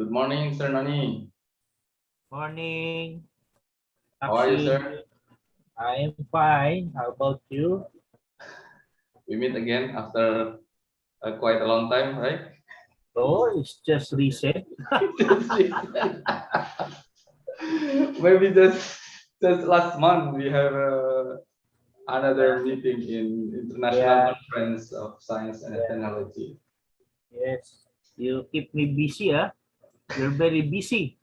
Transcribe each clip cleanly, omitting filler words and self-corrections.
Good morning, Sir Nani. Morning, How are you, Toxin. sir? I am fine. How about you? We meet again after quite a long time, right? Oh, it's just reset. Maybe just last month we have another meeting in International Yeah, Conference of Science and yeah, Technology. yes. You keep me busy, huh? You're very busy.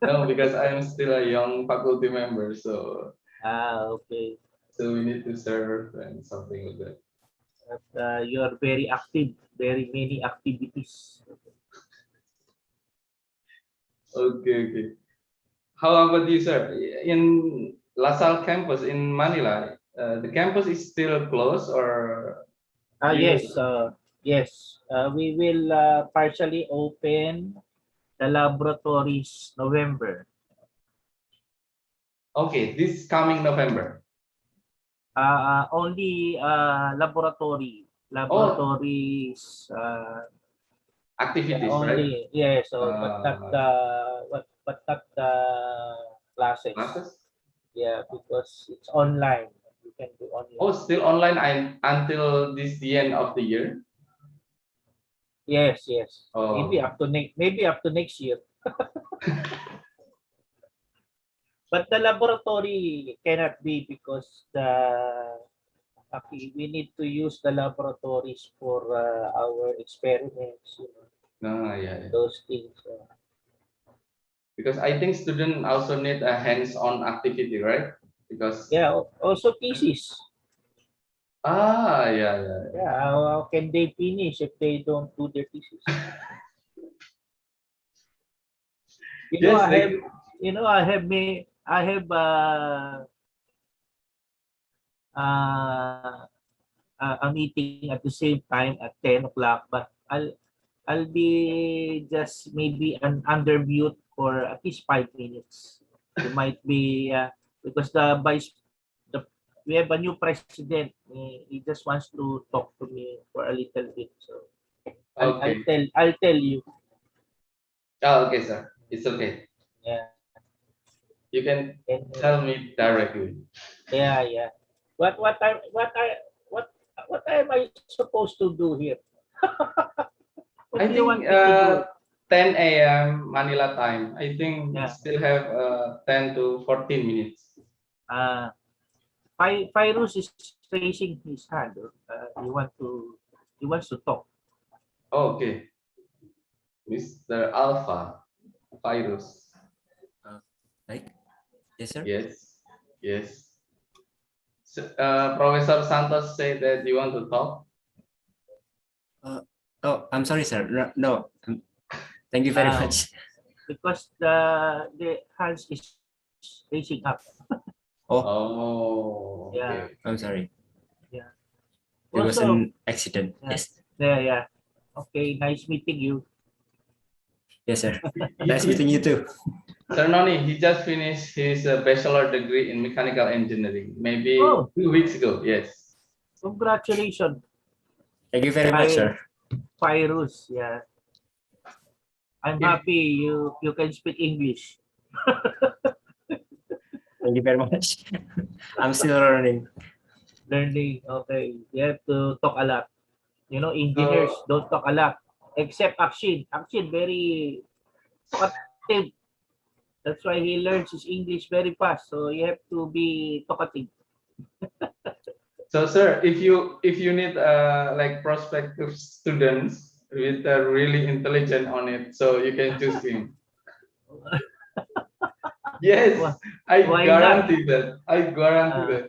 No, because I am still a young faculty member, so Okay. we need to serve and something like that. But, you are very active. Very many activities. Okay, okay. How about you, sir? In LaSalle campus in Manila, the campus is still closed, or do you? Yes. Yes. We will partially open the laboratories November. Okay, this coming November. Only Oh, laboratories. Yeah, activities, right? only yeah. So, Uh, but not the classes. Classes? Yeah, because it's online. You can do Oh, online. still online until this the end of the year. Yes, yes. Oh, Maybe up to next year. But the laboratory cannot be because okay, we need to use the laboratories for our experiments, Yeah. those things. Because I think students also need a hands-on activity, right? Because Yeah, also thesis. yeah. Yeah, how can they finish if they don't do their thesis? Yes, I have, I have uh, a meeting at the same time at 10 o'clock, but I'll be just maybe under mute for at least 5 minutes. You might be because we have a new president. He just wants to talk to me for a little bit. So Okay. I'll tell you. Okay, sir. It's okay. Yeah. You can And, tell me directly. yeah. What what I what I what what am I supposed to do here? What I do you think want me to do? 10 a.m. Manila time. I think Yeah. still have 10 to 14 minutes. Uh, Virus is raising his hand. He wants to talk. Okay, Mr. Alpha Virus. Right? Yes, sir. Yes. So, Professor Santos said that you want to talk. Oh, I'm sorry, sir. No. Thank you very much. Because the hands is raising up. Oh, Yeah. okay. I'm sorry. Yeah. It was Also, an accident. yeah. Yes. Yeah. Okay, nice meeting you. Yes, sir. Nice meeting you too. Sir Noni, he just finished his bachelor degree in mechanical engineering, maybe Oh. 2 weeks ago. Yes. Congratulations, Thank you very much, sir. Virus. Yeah. I'm If happy you can speak English. Thank you very much. I'm still learning. Learning. Okay. You have to talk a lot. Engineers so, don't talk a lot. Except Akshin. Akshin very talkative. That's why he learns his English very fast. So you have to be talkative. sir, if you need like prospective students with really intelligent on it, so you can choose him. Yes, I Why not? guarantee that. I guarantee that.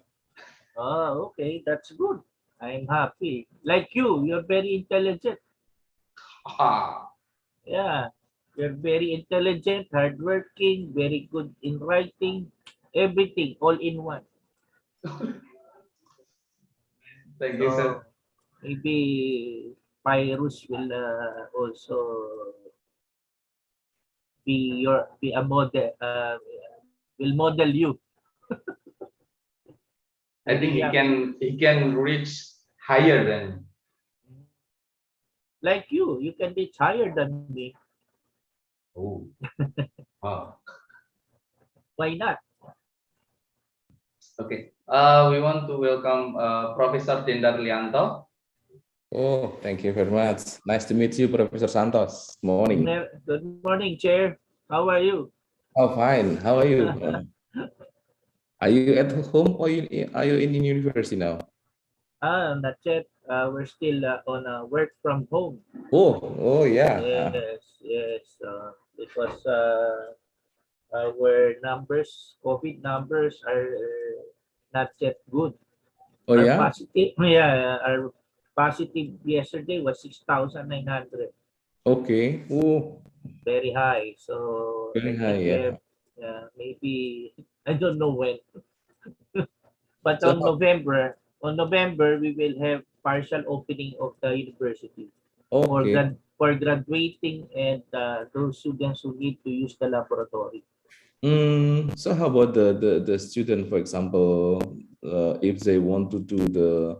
Oh, okay. That's good. I'm happy. Like you're very intelligent. Ah, Yeah. You're very intelligent, hardworking, very good in writing, everything, all in one. thank you, So sir. maybe Pyrus will also be a model, will model you. I Very think young. he can reach higher than. Like you can be higher than me. Oh, wow. Why not? Okay. We want to welcome Professor Dendar Lianto. Oh, thank you very much. Nice to meet you, Professor Santos. Morning. Good morning, Chair. How are you? Oh, fine. How are you? Are you at home or are you in university now? Not yet. We're still on work from home. Oh, yeah. Yes. Because our COVID numbers are not yet good. Oh, Our yeah. positive, our positive yesterday was 6,900. Okay. Oh, Very high. So very I high. think we Yeah. have maybe I don't know when, but So, on November we will have partial opening of the university okay. for graduating and those students who need to use the laboratory. So how about the student, for example, if they want to do the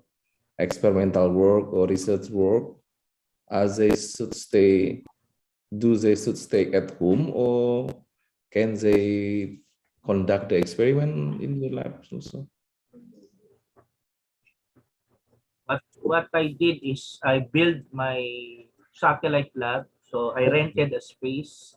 experimental work or research work, they should stay they should stay at home or can they conduct the experiment in the labs also? But what I did is I built my satellite lab. So I rented a space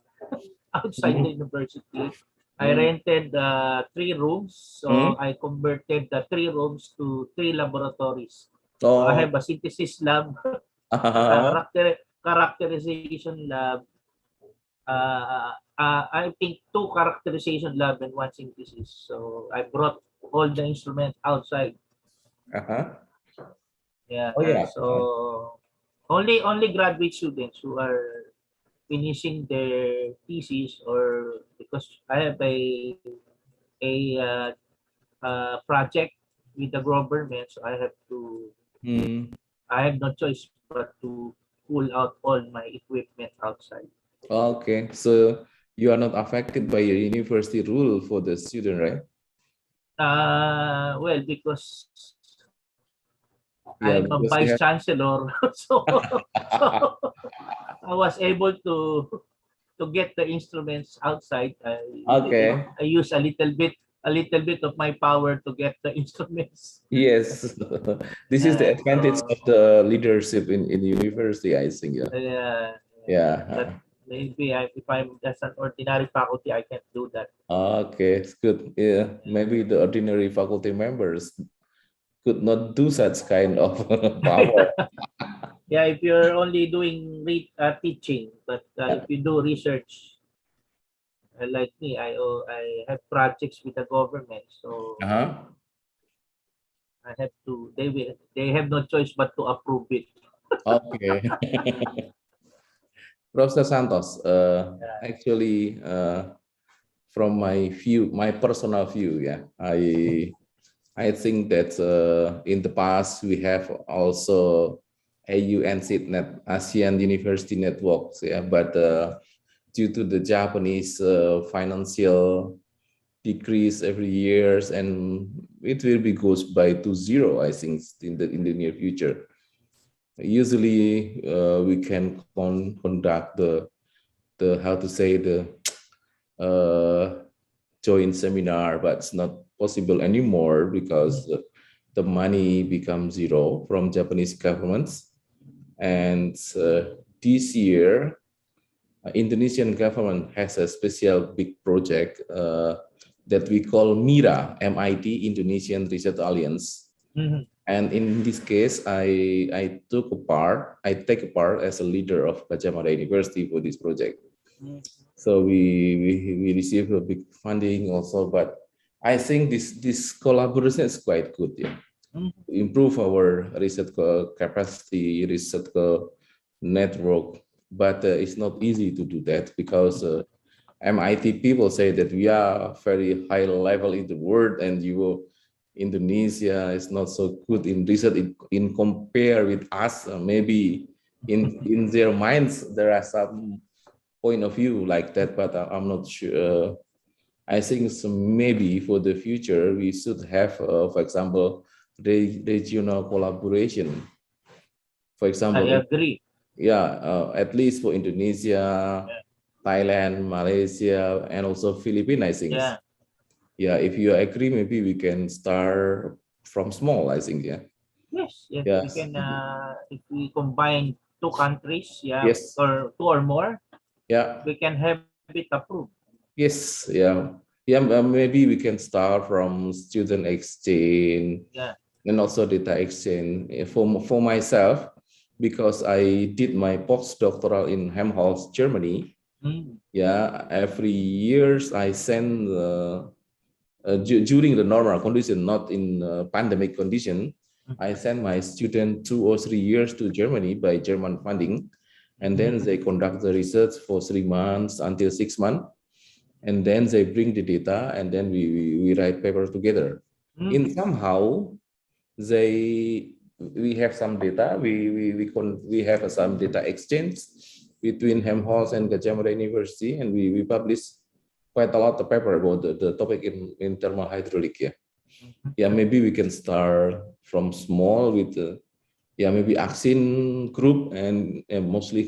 outside the university. I rented 3 rooms, so I converted the 3 rooms to 3 laboratories. So I Oh. have a synthesis lab, characterization lab, I think 2 characterization lab and 1 synthesis. So I brought all the instruments outside. Yeah. Oh yeah. So only graduate students who are finishing their thesis, or because I have a project with the government, so I have no choice but to pull out all my equipment outside. Okay, so you are not affected by your university rule for the student, right? Well, because Yeah, I'm a because you vice have. chancellor, so I was able to get the instruments outside. Okay. I use a little bit of my power to get the instruments. Yes, this is the advantage So of the leadership in university, I think. Yeah. uh, but Yeah. maybe if I'm just an ordinary faculty, I can't do that. Okay, it's good. Yeah, maybe the ordinary faculty members could not do such kind of power. Yeah, if you're only doing teaching, but if Yeah. you do research, like me, I have projects with the government, so Uh-huh. I have to. They have no choice but to approve it. Okay. Professor Santos, Yeah. actually, from my view, my personal view, yeah, I think that in the past we have also AU and SITNet, ASEAN University Networks, yeah, but due to the Japanese financial decrease every years, and it will be goes by to zero, I think, in the near future. Usually, we can conduct the how to say the joint seminar, but it's not possible anymore because the money becomes zero from Japanese governments. And this year, Indonesian government has a special big project that we call MIRA, MIT Indonesian Research Alliance. Mhm. And in this case, I take a part as a leader of Gajah Mada University for this project. So we receive a big funding also, but I think this collaboration is quite good. Yeah, to improve our research capacity, research network, but it's not easy to do that because MIT people say that we are very high level in the world, and Indonesia is not so good in research in compare with us. Maybe in their minds there are some point of view like that, but I'm not sure. I think maybe for the future we should have, for example, regional collaboration. For I example, agree. at least for Indonesia, Yeah. Thailand, Malaysia, and also Philippines. I think. Yeah. Yeah, if you agree, maybe we can start from small. I think. Yeah. Yes. Yes. We Yes. can. If we combine 2 countries, yeah, Yes. or 2 or more, Yeah. we can have it approved. Yes. Yeah. Yeah. Maybe we can start from student exchange. Yeah. And also data exchange for myself, because I did my postdoctoral in Helmholtz, Germany. Yeah, every years I send during the normal condition, not in pandemic condition. I send my student 2 or 3 years to Germany by German funding, and then they conduct the research for 3 months until 6 months, and then they bring the data, and then we write paper together. In somehow we have some data. We have some data exchange between Helmholtz and Gajah Mada University, and we publish quite a lot of paper about the topic in thermal hydraulic. Yeah, maybe we can start from small with maybe Axin group and mostly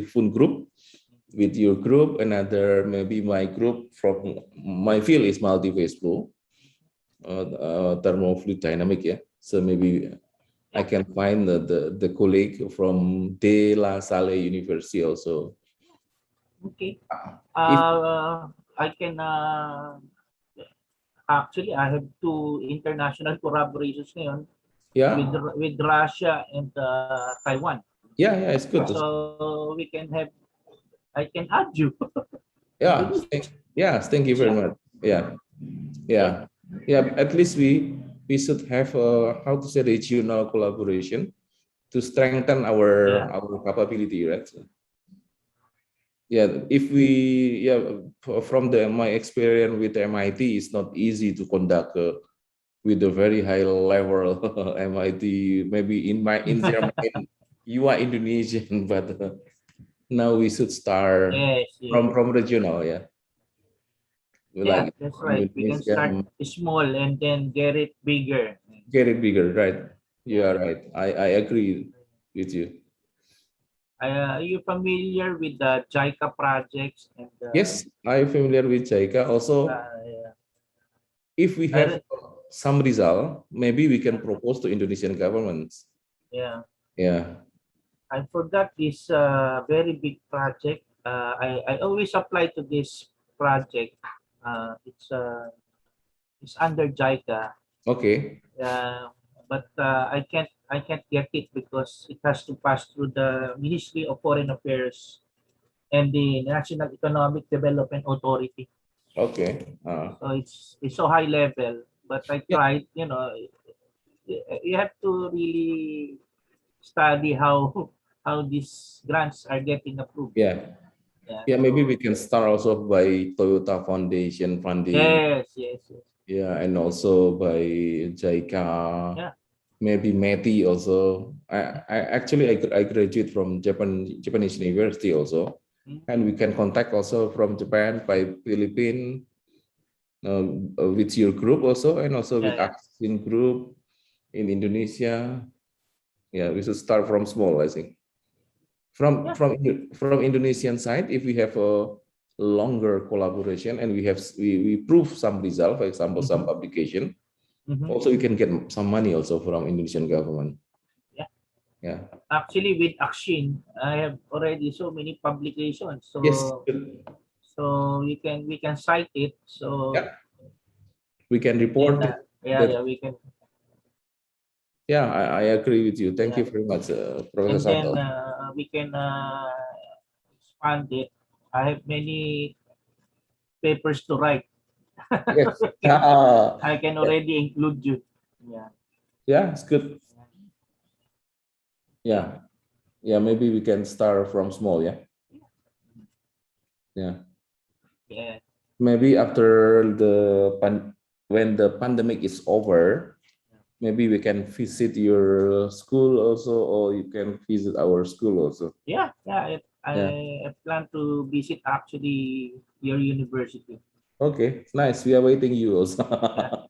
Fun group with your group, another maybe my group from my field is multi-phase flow, thermofluid dynamic. Yeah, so maybe I can find the colleague from De La Salle University also. Okay. If I can actually I have two international collaborations ngayon with yeah, with Russia and Taiwan. yeah, it's good. So we can have I can add you. Yeah, Indonesia. thank you very much. Yeah, Yeah. yeah, yeah. At least we should have how to say regional collaboration to strengthen Yeah. our capability, right? Yeah, if we from the my experience with MIT, it's not easy to conduct with a very high level MIT. Maybe in their mind, you are Indonesian, but now we should start Yes, yes. from regional, yeah, Yeah, like that's right. We can Indonesia, start small and then get it bigger. get it bigger, right? You Yeah. are right. I agree with you. Are you familiar with the JICA projects and Yes, I'm familiar with JICA. Also, yeah. if we have I, some result, maybe we can propose to Indonesian governments. yeah. Yeah. I forgot this very big project. I always apply to this project. It's under JICA. Okay. Uh, but I can't get it because it has to pass through the Ministry of Foreign Affairs and the National Economic Development Authority. Okay. So it's so high level. But I Yeah. tried, you have to really study how how these grants are getting approved. Yeah. Yeah. Yeah. Maybe we So can start also by Toyota Foundation funding. yes, yes, yes. Yeah, and also by JICA. Yeah. Maybe METI also. I actually I graduate from Japanese University also, Mm. and we can contact also from Japan by Philippine with your group also, and also Yeah, with yeah. Axin group in Indonesia. Yeah, we should start from small, I think. From Yeah. from Indonesian side, if we have a longer collaboration and we prove some result, for example, some Mhm. publication, Mhm. also we can get some money also from Indonesian government. Yeah. Yeah. Actually, with Akshin, I have already so many publications. Yes. So we can cite it. So Yeah. We can then report yeah, that. yeah, we can. Yeah, I agree with you. Thank Yeah. you very much, Professor And then Santo. we can expand it. I have many papers to write. Yes. Yeah, I can already include you. Yeah. yeah, it's good. Okay. Yeah, yeah. Maybe we can start from small. Yeah, yeah. Yeah. Maybe after when the pandemic is over, maybe we can visit your school also, or you can visit our school also. Yeah. Yeah. Yeah. I plan to visit actually your university. Okay, nice. We are waiting you also. Yeah.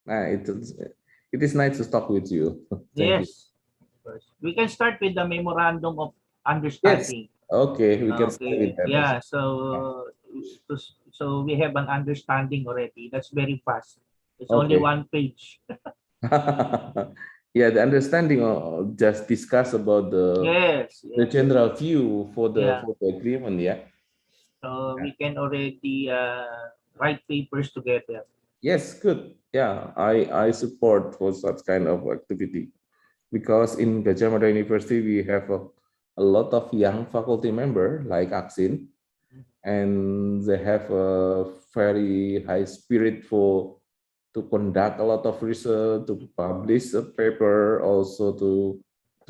Nah, it is nice to talk with you. Thank you. Yes. Of course. We can start with the memorandum of Yes. understanding. Okay, we can start with Okay. that also. Yeah. So we have an understanding already. That's very fast. It's only Okay. one page. Yeah, the understanding just discuss about Yes. the Yes. general view Yeah. for the agreement. Yeah. So we can already write papers together. Yes, good. Yeah, I support for such kind of activity because in Gajah Mada University we have a lot of young faculty member like Aksin, and they have a very high spirit for to conduct a lot of research, to publish a paper, also to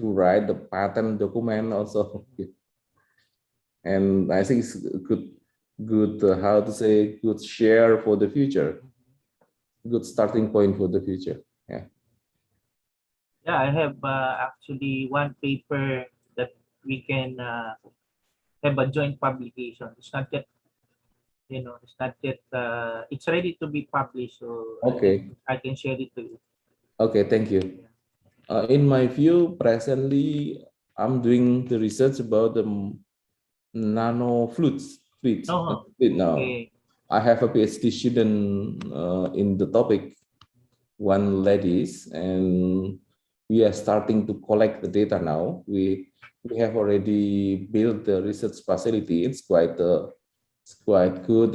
write the patent document also. And I think it's good how to say good share for the future, good starting point for the future. Yeah. Yeah, I have actually one paper that we can have a joint publication. It's not yet, it's not yet. It's ready to be published, so Okay. I can share it to you. Okay. Thank you. In my view, presently I'm doing the research about the nano fluids Oh, now. okay. I have a PhD student in the topic, one ladies, and we are starting to collect the data now. We have already built the research facility. It's quite good.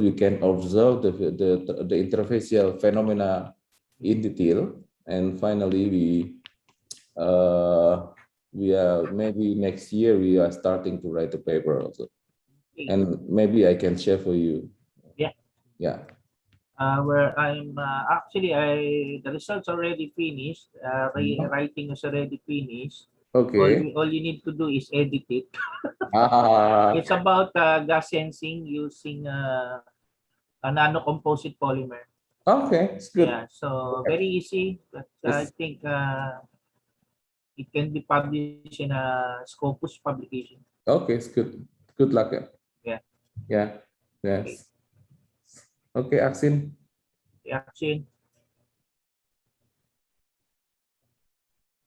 We can observe the interfacial phenomena in detail. And finally, we are maybe next year we are starting to write a paper also. And maybe I can share for you. Yeah. Yeah. Where I'm actually the results already finished. Writing is already finished. Okay. All you need to do is edit it. Ah, It's about gas sensing using a nano composite polymer. okay, it's good. Yeah, so very easy. But I think it can be published in a Scopus publication. Okay, it's good. Good luck. Yeah. Yeah. Yes. Okay, Aksin. Yeah, Chin.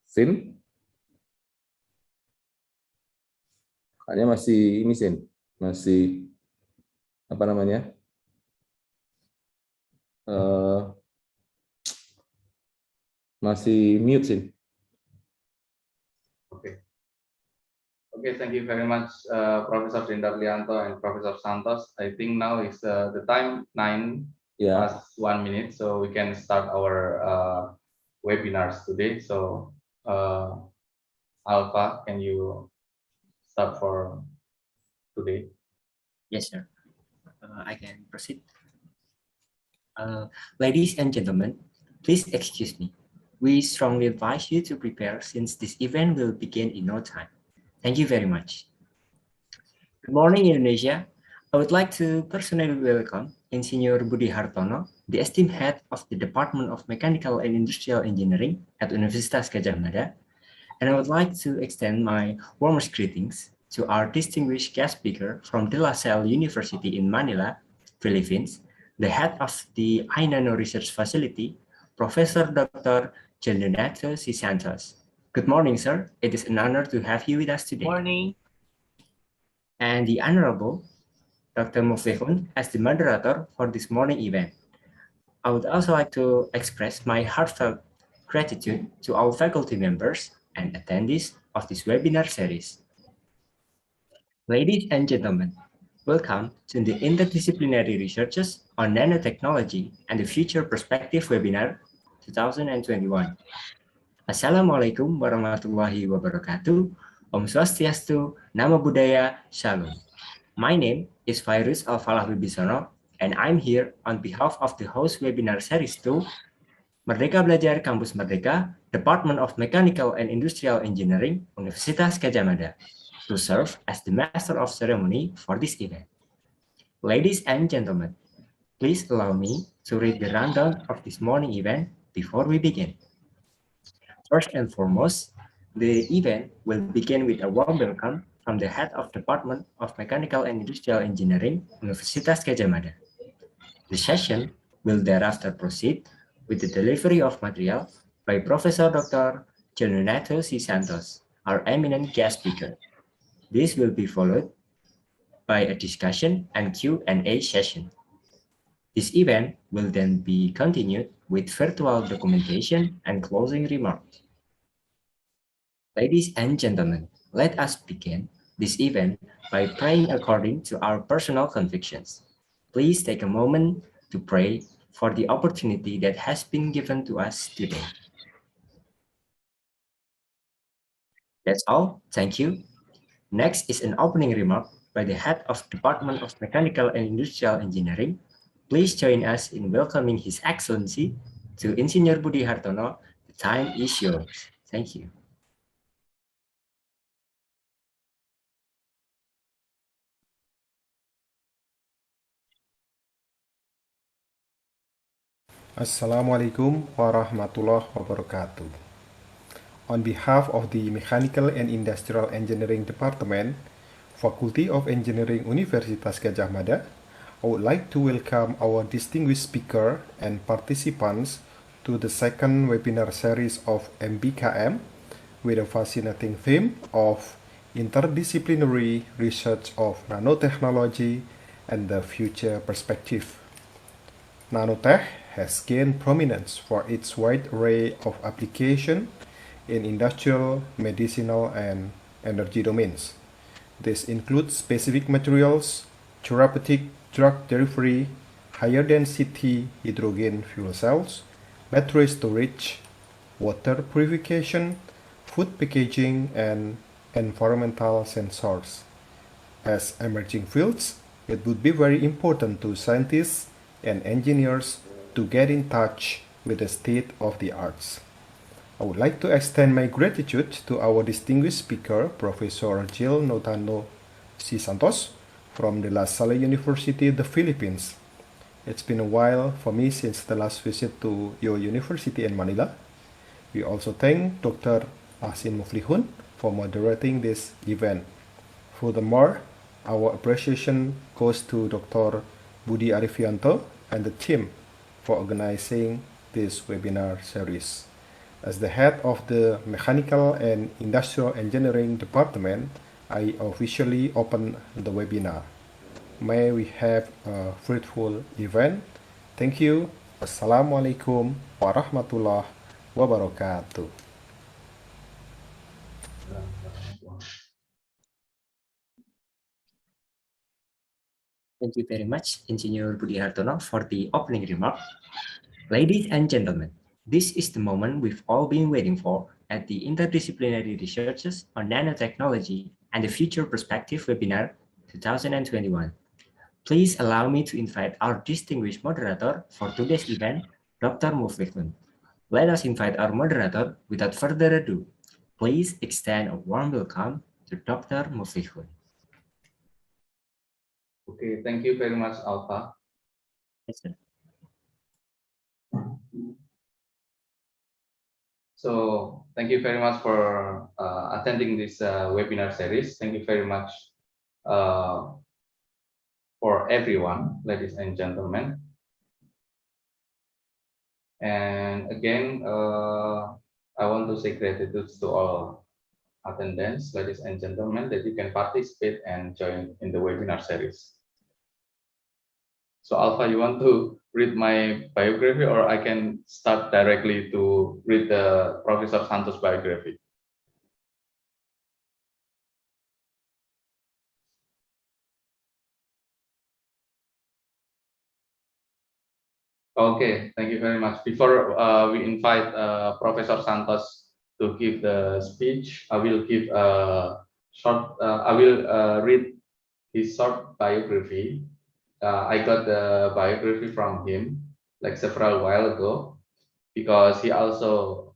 Sin. Kayaknya masih ini Sin. Masih apa namanya? Masih mute Sin. Okay. Okay, thank you very much, Professor Dindarlianto and Professor Santos. I think now is the time 9 Yeah. past 1 minute, so we can start our webinars today. So, Alpha, can you start for today? Yes, sir. I can proceed. Ladies and gentlemen, please excuse me. We strongly advise you to prepare since this event will begin in no time. Thank you very much. Good morning, Indonesia. I would like to personally welcome Insinyur Budi Hartono, the esteemed head of the Department of Mechanical and Industrial Engineering at Universitas Gadjah Mada, and I would like to extend my warmest greetings to our distinguished guest speaker from De La Salle University in Manila, Philippines, the head of the iNano Research Facility, Professor Dr. Genuinato C. Santos. Good morning, sir. It is an honor to have you with us today. Morning. And the Honorable Dr. Muflihun as the moderator for this morning event. I would also like to express my heartfelt gratitude to our faculty members and attendees of this webinar series. Ladies and gentlemen, welcome to the Interdisciplinary Researches on Nanotechnology and the Future Perspective webinar 2021. Assalamualaikum warahmatullahi wabarakatuh. Om Swastiastu, Namo Buddhaya, Shalom. My name is Fairuz Alfalah Wibisono, and I'm here on behalf of the host webinar series 2, Merdeka Belajar Kampus Merdeka, Department of Mechanical and Industrial Engineering, Universitas Gadjah Mada, to serve as the master of ceremony for this event. Ladies and gentlemen, please allow me to read the rundown of this morning event before we begin. First and foremost, the event will begin with a warm welcome from the head of Department of Mechanical and Industrial Engineering, Universitas Gadjah Mada. The session will thereafter proceed with the delivery of material by Professor Dr. Genuinato C. Santos, our eminent guest speaker. This will be followed by a discussion and Q&A session. This event will then be continued with virtual documentation and closing remarks. Ladies and gentlemen, let us begin this event by praying according to our personal convictions. Please take a moment to pray for the opportunity that has been given to us today. That's all. Thank you. Next is an opening remark by the head of Department of Mechanical and Industrial Engineering. Please join us in welcoming His Excellency to Insinyur Budi Hartono. The time is yours. Thank you. Assalamualaikum warahmatullahi wabarakatuh. On behalf of the Mechanical and Industrial Engineering Department, Faculty of Engineering Universitas Gadjah Mada, I would like to welcome our distinguished speaker and participants to the second webinar series of MBKM with a fascinating theme of Interdisciplinary Research of Nanotechnology and the Future Perspective. Nanotech has gained prominence for its wide array of application in industrial, medicinal, and energy domains. This includes specific materials, therapeutic drug delivery, higher density hydrogen fuel cells, battery storage, water purification, food packaging, and environmental sensors. As emerging fields, it would be very important to scientists and engineers to get in touch with the state of the arts. I would like to extend my gratitude to our distinguished speaker, Professor Jill Notano C. Santos from the La Salle University, the Philippines. It's been a while for me since the last visit to your university in Manila. We also thank Dr. Asin Muflihun for moderating this event. Furthermore, our appreciation goes to Dr. Budi Arifianto and the team for organizing this webinar series. As the head of the Mechanical and Industrial Engineering Department, I officially open the webinar. May we have a fruitful event. Thank you. Wassalamualaikum warahmatullahi wabarakatuh. Thank you very much, Engineer Budi Hartono, for the opening remark. Ladies and gentlemen, this is the moment we've all been waiting for at the Interdisciplinary Researches on Nanotechnology and the Future Perspective webinar 2021. Please allow me to invite our distinguished moderator for today's event, Dr. Muflihun. Let us invite our moderator without further ado. Please extend a warm welcome to Dr. Muflihun. Okay, thank you very much, Alpha. Yes, sir. So thank you very much for attending this webinar series. Thank you very much for everyone, ladies and gentlemen. And again, I want to say gratitude to all attendants, ladies and gentlemen, that you can participate and join in the webinar series. So Alpha, you want to read my biography, or I can start directly to read the Professor Santos biography? Okay, thank you very much. Before we invite Professor Santos to give the speech, I will give a short. I will read his short biography. I got the biography from him like several while ago, because he also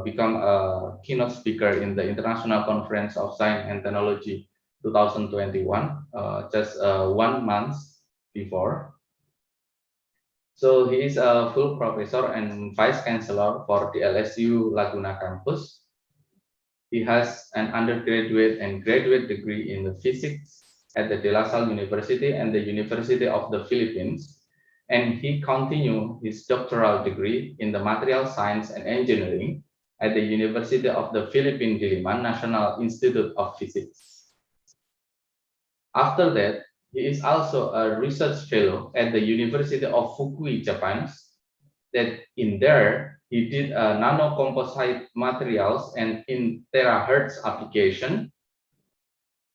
become a keynote speaker in the International Conference of Science and Technology 2021, just 1 month before. So he is a full professor and vice chancellor for the LSU Laguna campus. He has an undergraduate and graduate degree in physics at the De La Salle University and the University of the Philippines, and he continued his doctoral degree in the material science and engineering at the University of the Philippine Diliman National Institute of Physics. After that, he is also a research fellow at the University of Fukui, Japan. That in there, he did nano-composite materials and in terahertz application.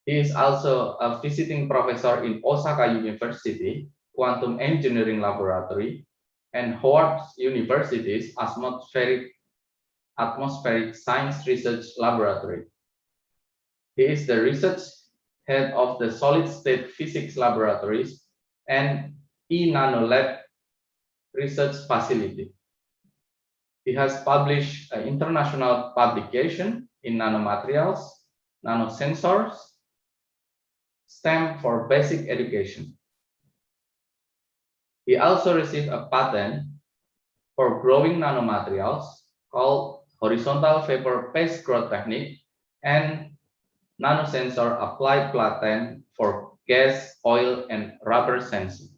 He is also a visiting professor in Osaka University, Quantum Engineering Laboratory, and Howard University's Atmospheric Science Research Laboratory. He is the research head of the Solid State Physics Laboratories and eNano Lab Research Facility. He has published an international publication in nanomaterials, nanosensors, STEM for basic education. He also received a patent for growing nanomaterials called horizontal vapor phase growth technique and nanosensor applied patent for gas, oil, and rubber sensing.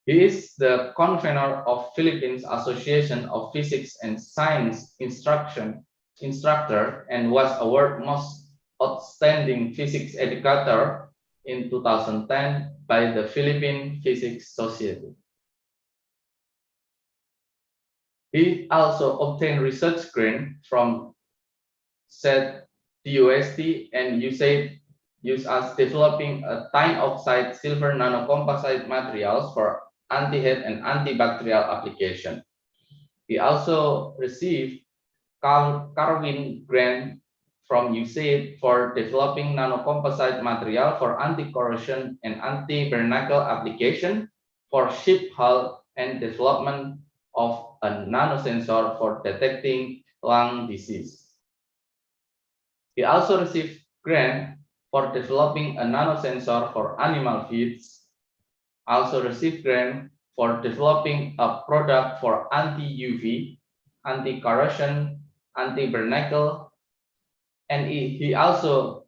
He is the convener of Philippines Association of Physics and Science Instructor and was awarded Most Outstanding Physics Educator in 2010 by the Philippine Physics Society. He also obtained research grant from said DOST and used as developing a tin oxide silver nanocomposite materials for anti-heat and antibacterial application. He also received Carwin grant from USAID for developing nanocomposite material for anti-corrosion and anti-barnacle application for ship hull and development of a nanosensor for detecting lung disease. He also received grant for developing a nanosensor for animal feeds. Also received grant for developing a product for anti-UV, anti-corrosion, anti-barnacle, and he also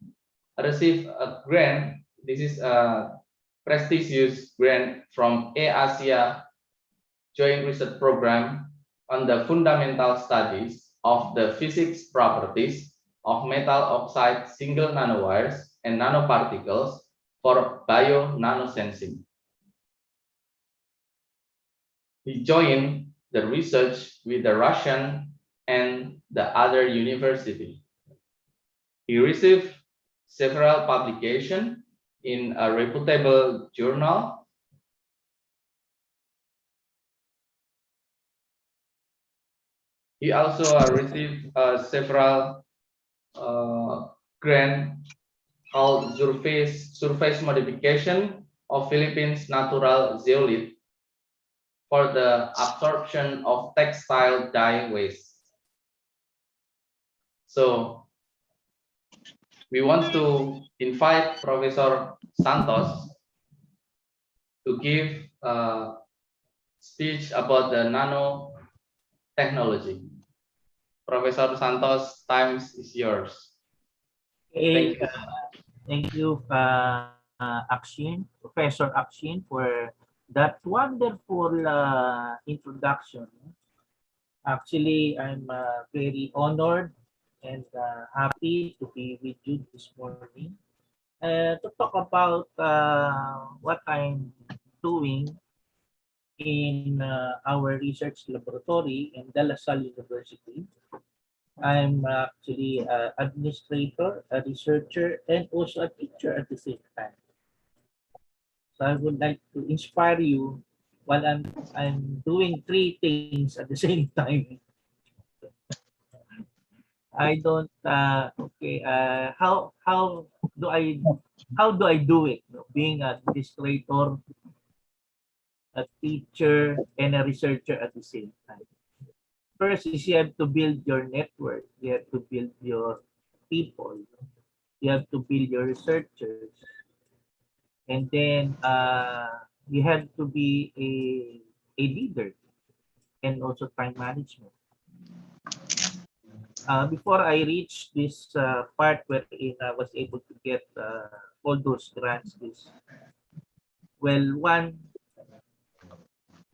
received a grant. This is a prestigious grant from ASEA Joint Research Program on the fundamental studies of the physics properties of metal oxide single nanowires and nanoparticles for bio-nanosensing. He joined the research with the Russian and the other university. He received several publications in a reputable journal. He also received several grants called surface modification of Philippines natural zeolite for the absorption of textile dye waste. So we want to invite Professor Santos to give a speech about the nano technology. Professor Santos, time is yours. Okay, Thank you. thank you, Akshin, Professor Akshin, for that wonderful introduction. Actually, I'm very honored and happy to be with you this morning to talk about what I'm doing in our research laboratory in De La Salle University. I'm actually an administrator, a researcher, and also a teacher at the same time. So I would like to inspire you while I'm doing three things at the same time. I don't okay do I do it? Being an administrator, a teacher, and a researcher at the same time. First is you have to build your network. You have to build your people. You have to build your researchers. And then you have to be a leader and also time management. Before I reach this part wherein I was able to get all those grants, well,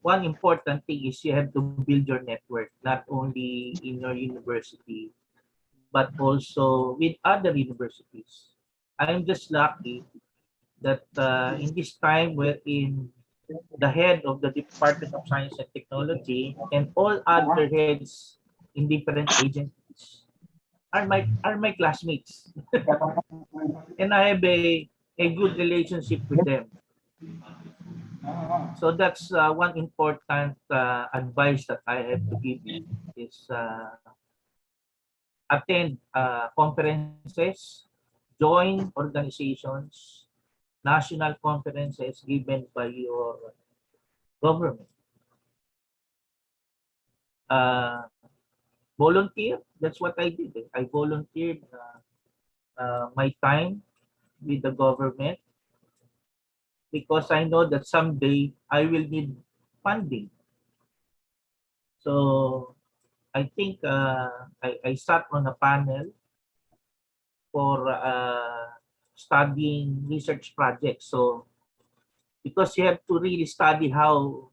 one important thing is you have to build your network, not only in your university, but also with other universities. I'm just lucky that in this time wherein the head of the Department of Science and Technology and all other heads in different agencies are my classmates. And I have a good relationship with them. So that's one important advice that I have to give you is attend conferences, join organizations, national conferences given by your government. Volunteer, that's what I did. I volunteered my time with the government because I know that someday I will need funding. So I think I sat on a panel for studying research projects. So because you have to really study how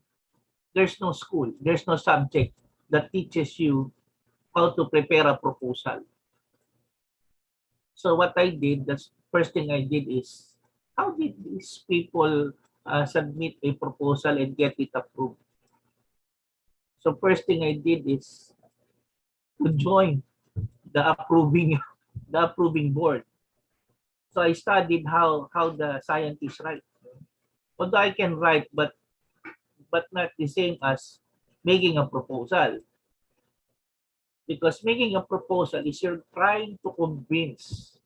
there's no school, there's no subject that teaches you how to prepare a proposal. So what I did, the first thing I did is, how did these people submit a proposal and get it approved? So first thing I did is to join the approving the approving board. So I studied how the scientists write. Although I can write, but not the same as making a proposal. Because making a proposal is you're trying to convince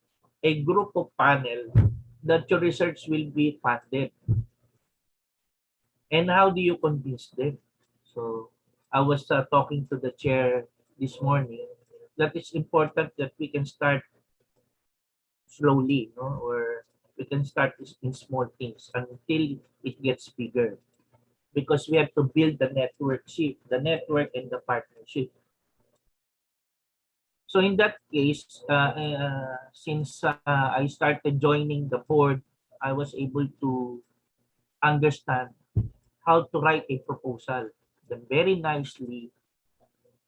a group of panel that your research will be funded. And how do you convince them? So I was talking to the chair this morning that it's important that we can start slowly, no? Or we can start this in small things until it gets bigger. Because we have to build the network and the partnership. So in that case, since I started joining the board, I was able to understand how to write a proposal then very nicely,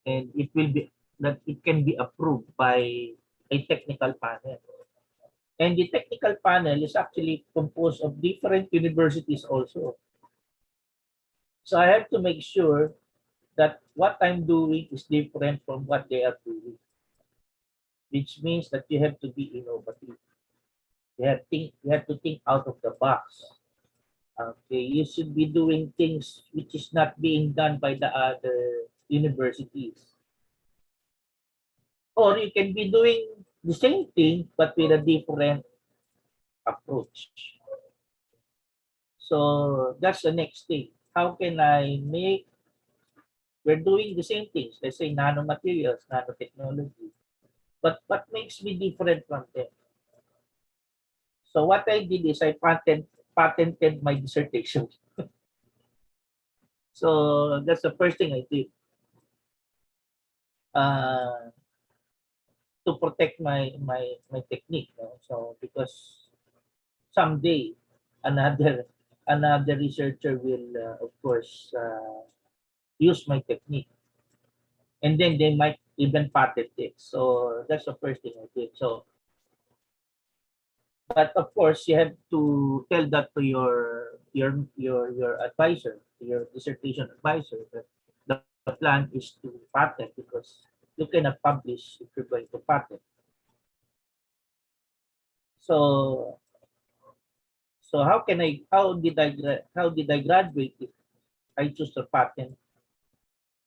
and it will be that it can be approved by a technical panel. And the technical panel is actually composed of different universities also. So I have to make sure that what I'm doing is different from what they are doing, which means that you have to be innovative. You have to think out of the box. Okay, you should be doing things which is not being done by the other universities. Or you can be doing the same thing but with a different approach. So that's the next thing. How can I make, we're doing the same things, let's say nanomaterials, nanotechnology, but what makes me different from them? So what I did is I patented my dissertation. So that's the first thing I did. To protect my technique. No? So because someday another researcher will of course use my technique, and then they might even patent it. So that's the first thing I did. So but of course you have to tell that to your advisor, your dissertation advisor, that the plan is to patent because you cannot publish if you're going to patent. So how did I graduate if I choose the patent,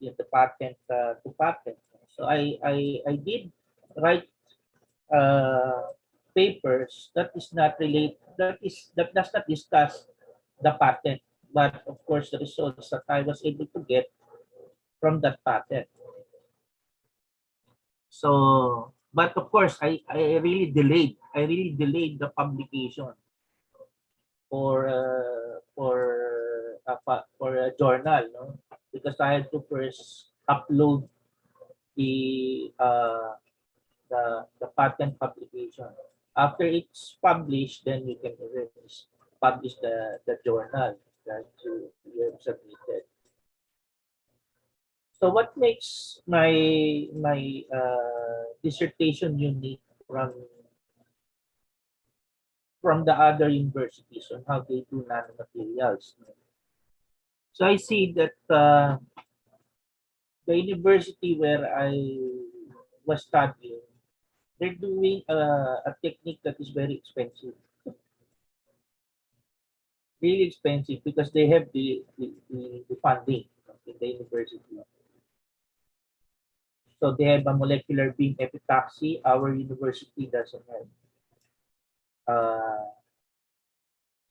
the patent to patent? So I did write papers that is not relate that does not discuss the patent, but of course the results that I was able to get from that patent. So but of course I really delayed the publication for a journal, no? Because I had to first upload the the patent publication. After it's published, then you can publish the journal that you have submitted. So what makes my dissertation unique from the other universities on how they do nanomaterials? So I see that the university where I was studying, they're doing a technique that is very expensive. Really expensive because they have the funding in the university. So they have a molecular beam epitaxy. Our university doesn't have.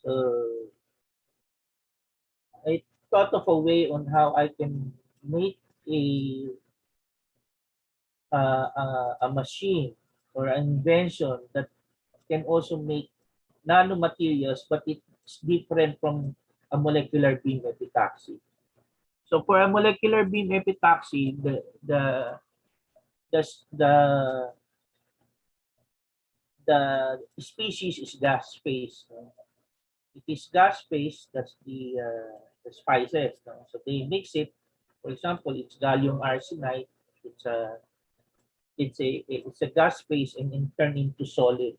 So I thought of a way on how I can make a machine or an invention that can also make nanomaterials, but it's different from a molecular beam epitaxy. So for a molecular beam epitaxy, the the the species is gas phase. No? It is gas phase. That's the spices. No? So they mix it. For example, it's gallium arsenide. It's a it's a gas phase and then turn into solid.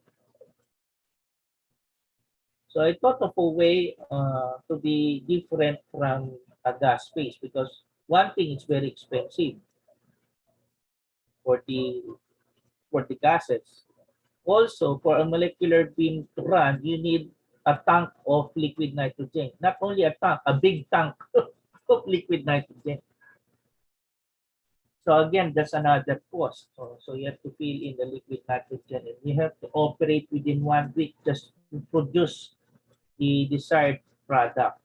So I thought of a way to be different from a gas phase because One thing, it's very expensive for the gases. Also, for a molecular beam to run, you need a tank of liquid nitrogen. Not only a tank, a big tank of liquid nitrogen. So again, that's another cost. So you have to fill in the liquid nitrogen, and you have to operate within 1 week just to produce the desired product.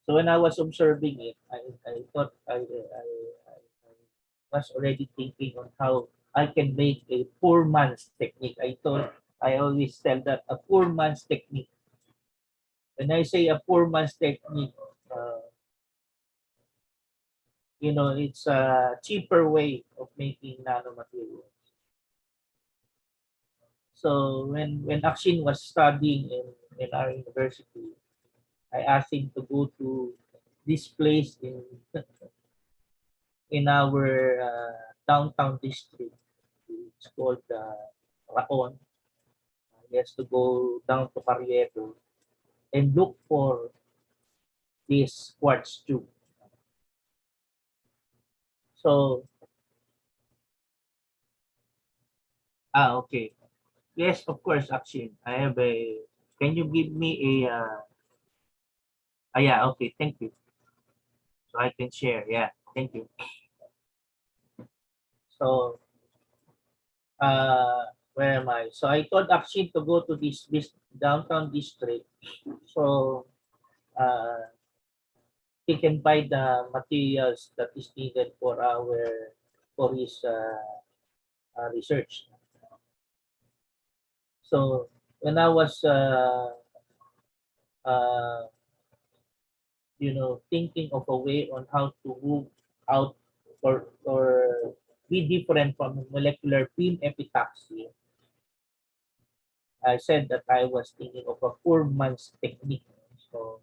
So when I was observing it, I thought I was already thinking on how I can make a poor man's technique. I always tell that a poor man's technique. When I say a poor man's technique, uh, it's a cheaper way of making nanomaterials. So when Akshin was studying in our university, I asked him to go to this place in our downtown district. It's called Raon. He has to go down to Carriedo and look for this quartz tube. So, okay. Yes, of course, Akshin. Can you give me yeah, okay, thank you. So I can share, yeah, thank you. So, where am I? So I told Akshin to go to this downtown district. So, he can buy the materials that is needed for his research. So when I was uh, thinking of a way on how to move out or be different from molecular beam epitaxy, I said that I was thinking of a 4 months technique. So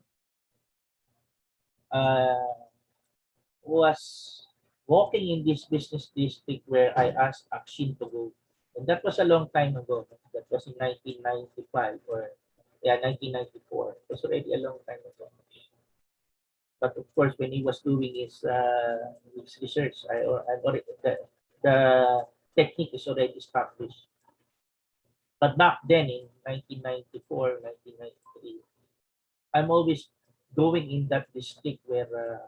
was walking in this business district where I asked Akshin to go. And that was a long time ago. That was in 1995 or 1994. It was already a long time ago. But of course, when he was doing his research, I already the technique is already established. But back then in 1994, 1993, I'm always going in that district where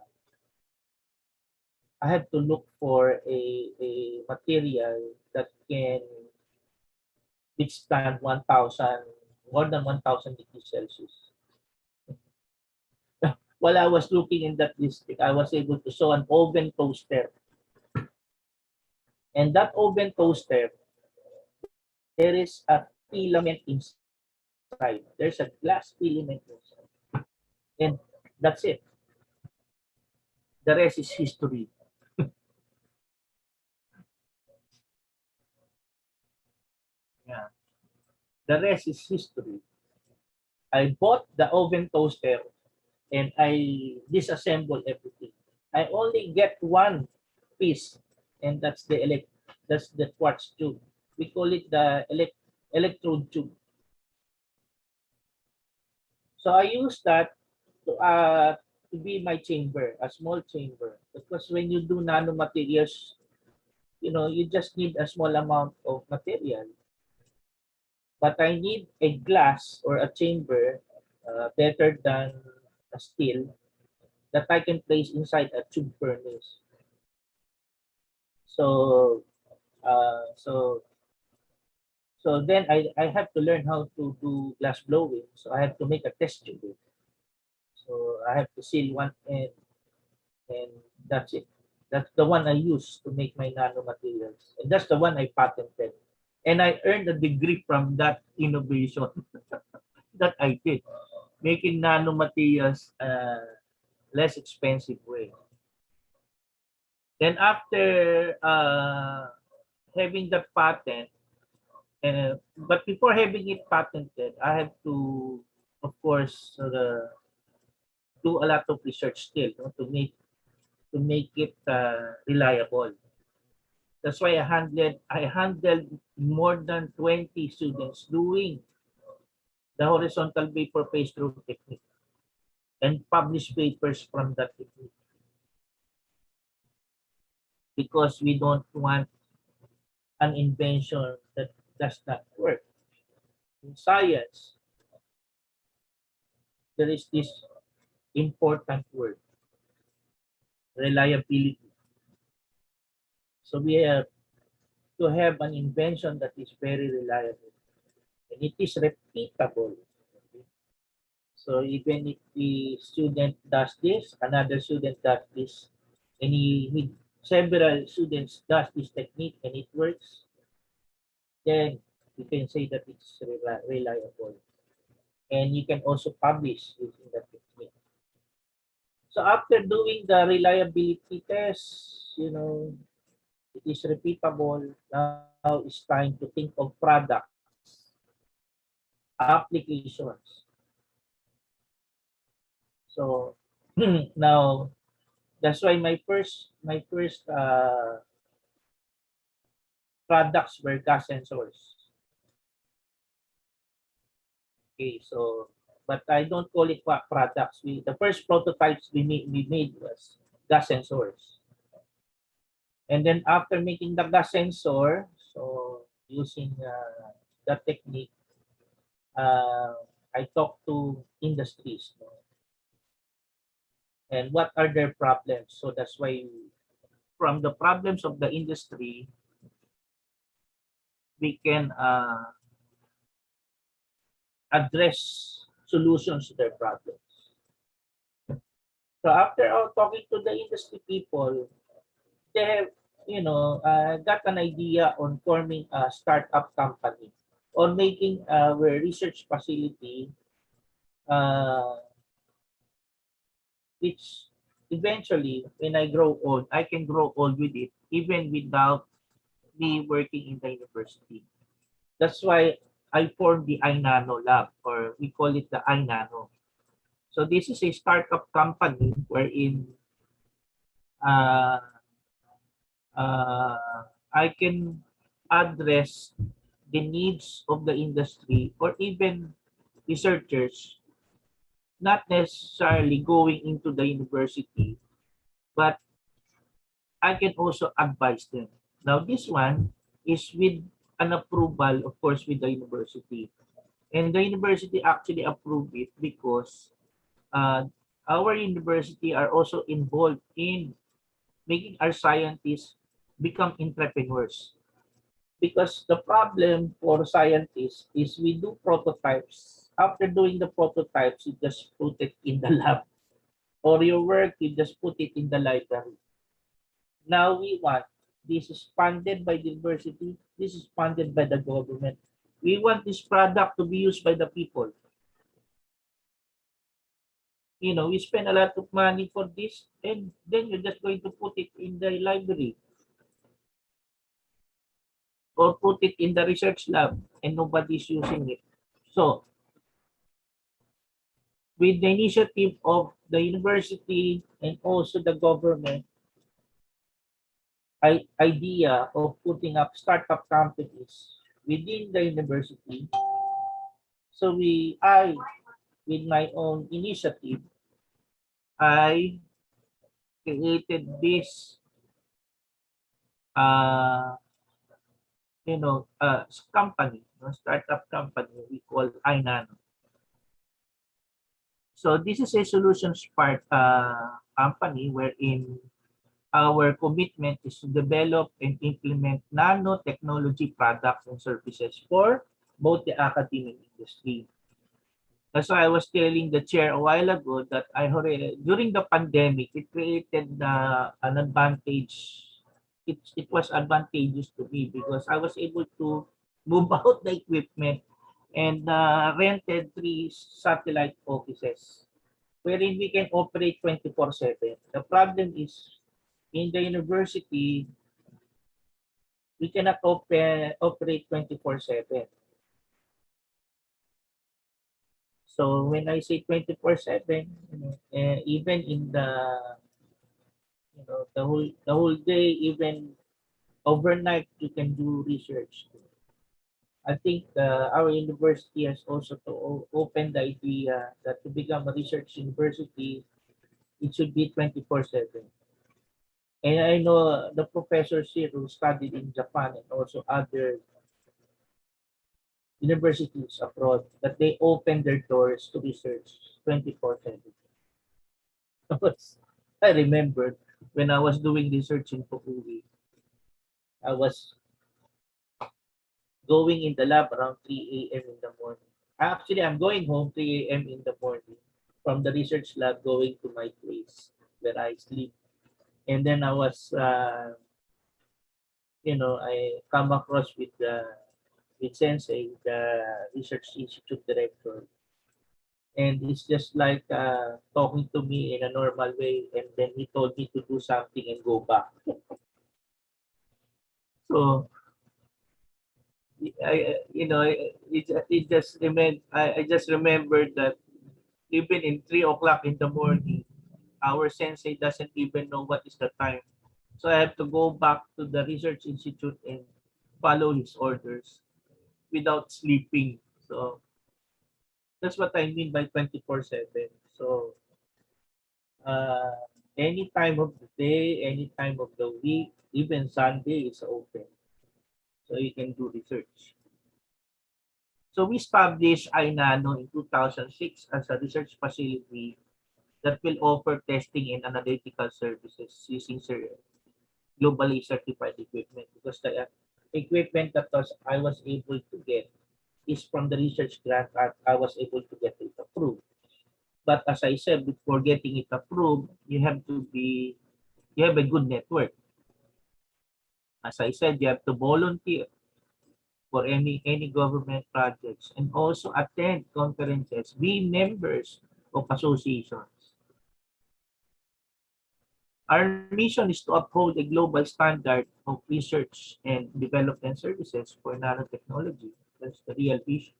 I had to look for a material that can withstand 1,000, more than 1,000 degrees Celsius. While I was looking in that district, I was able to show an oven toaster. And that oven toaster, there is a filament inside. There's a glass filament inside. And that's it. The rest is history. Yeah. The rest is history. I bought the oven toaster and I disassemble everything. I only get one piece, and that's the quartz tube. We call it the electrode tube. So I use that to be my chamber, a small chamber, because when you do nanomaterials, you just need a small amount of material. But I need a glass or a chamber better than a steel that I can place inside a tube furnace. So uh, so so then I have to learn how to do glass blowing. So I have to make a test tube. So I have to seal one end, and that's it. That's the one I use to make my nanomaterials, and that's the one I patented. And I earned a degree from that innovation that I did, making nanomaterials less expensive way. Then after having the patent, but before having it patented, I have to, of course, do a lot of research still, to make it reliable. That's why I handled more than 20 students doing the horizontal vapor phase through technique. and publish papers from that technique, because we don't want an invention that does not work. In science, there is this important word, reliability. So we have to have an invention that is very reliable and it is repeatable. So even if the student does this, another student does this, and several students does this technique and it works, then you can say that it's reliable. And you can also publish using that technique. So after doing the reliability test, it is repeatable. Now it's time to think of products, applications. So now that's why my first products were gas sensors. Okay, so but I don't call it products. The first prototypes we made was gas sensors. And then after making the gas sensor, so using that technique, uh, I talked to industries, and what are their problems. So that's why from the problems of the industry, we can address solutions to their problems. So after talking to the industry people, they have, got an idea on forming a startup company or making a research facility, uh, which eventually, when I grow old, I can grow old with it, even without me working in the university. That's why I formed the iNano Lab, or we call it the iNano. So this is a startup company wherein uh, I can address the needs of the industry or even researchers, not necessarily going into the university, but I can also advise them. Now, this one is with an approval, of course, with the university. And the university actually approved it because uh, our university are also involved in making our scientists become entrepreneurs. Because the problem for scientists is we do prototypes. After doing the prototypes, you just put it in the lab. Or your work, you just put it in the library. Now we want, this is funded by the university, this is funded by the government. We want this product to be used by the people. We spend a lot of money for this, and then you're just going to put it in the library or put it in the research lab and nobody's using it. So, with the initiative of the university and also the government, idea of putting up startup companies within the university. So with my own initiative, I created this, uh, company, startup company we call iNano. So this is a solutions part company wherein our commitment is to develop and implement nano technology products and services for both the academic industry. That's why I was telling the chair a while ago that during the pandemic, it created an advantage. It was advantageous to me because I was able to move out the equipment and rented 3 satellite offices wherein we can operate 24/7. The problem is in the university, we cannot operate 24/7. So when I say 24/7, even in the whole day, even overnight, you can do research. I think our university has also to open the idea that to become a research university, it should be 24/7. And I know the professors here who studied in Japan and also other universities abroad that they open their doors to research 24/7. I remember when I was doing research in Fukui, I was going in the lab around 3 a.m. in the morning. Actually, I'm going home 3 a.m. in the morning from the research lab going to my place where I sleep. And then I was, I come across with Sensei, the research institute director. And it's just like talking to me in a normal way. And then he told me to do something and go back. So I just remembered that even in 3 o'clock in the morning, our sensei doesn't even know what is the time. So I have to go back to the research institute and follow his orders without sleeping. So that's what I mean by 24/7. So uh, any time of the day, any time of the week, even Sunday is open. So you can do research. So we established iNano in 2006 as a research facility that will offer testing and analytical services using globally certified equipment, because the equipment that I was able to get is from the research grant that I was able to get it approved. But as I said, before getting it approved, you have a good network. As I said, you have to volunteer for any government projects and also attend conferences, be members of associations. Our mission is to uphold a global standard of research and development services for nanotechnology. That's the real vision.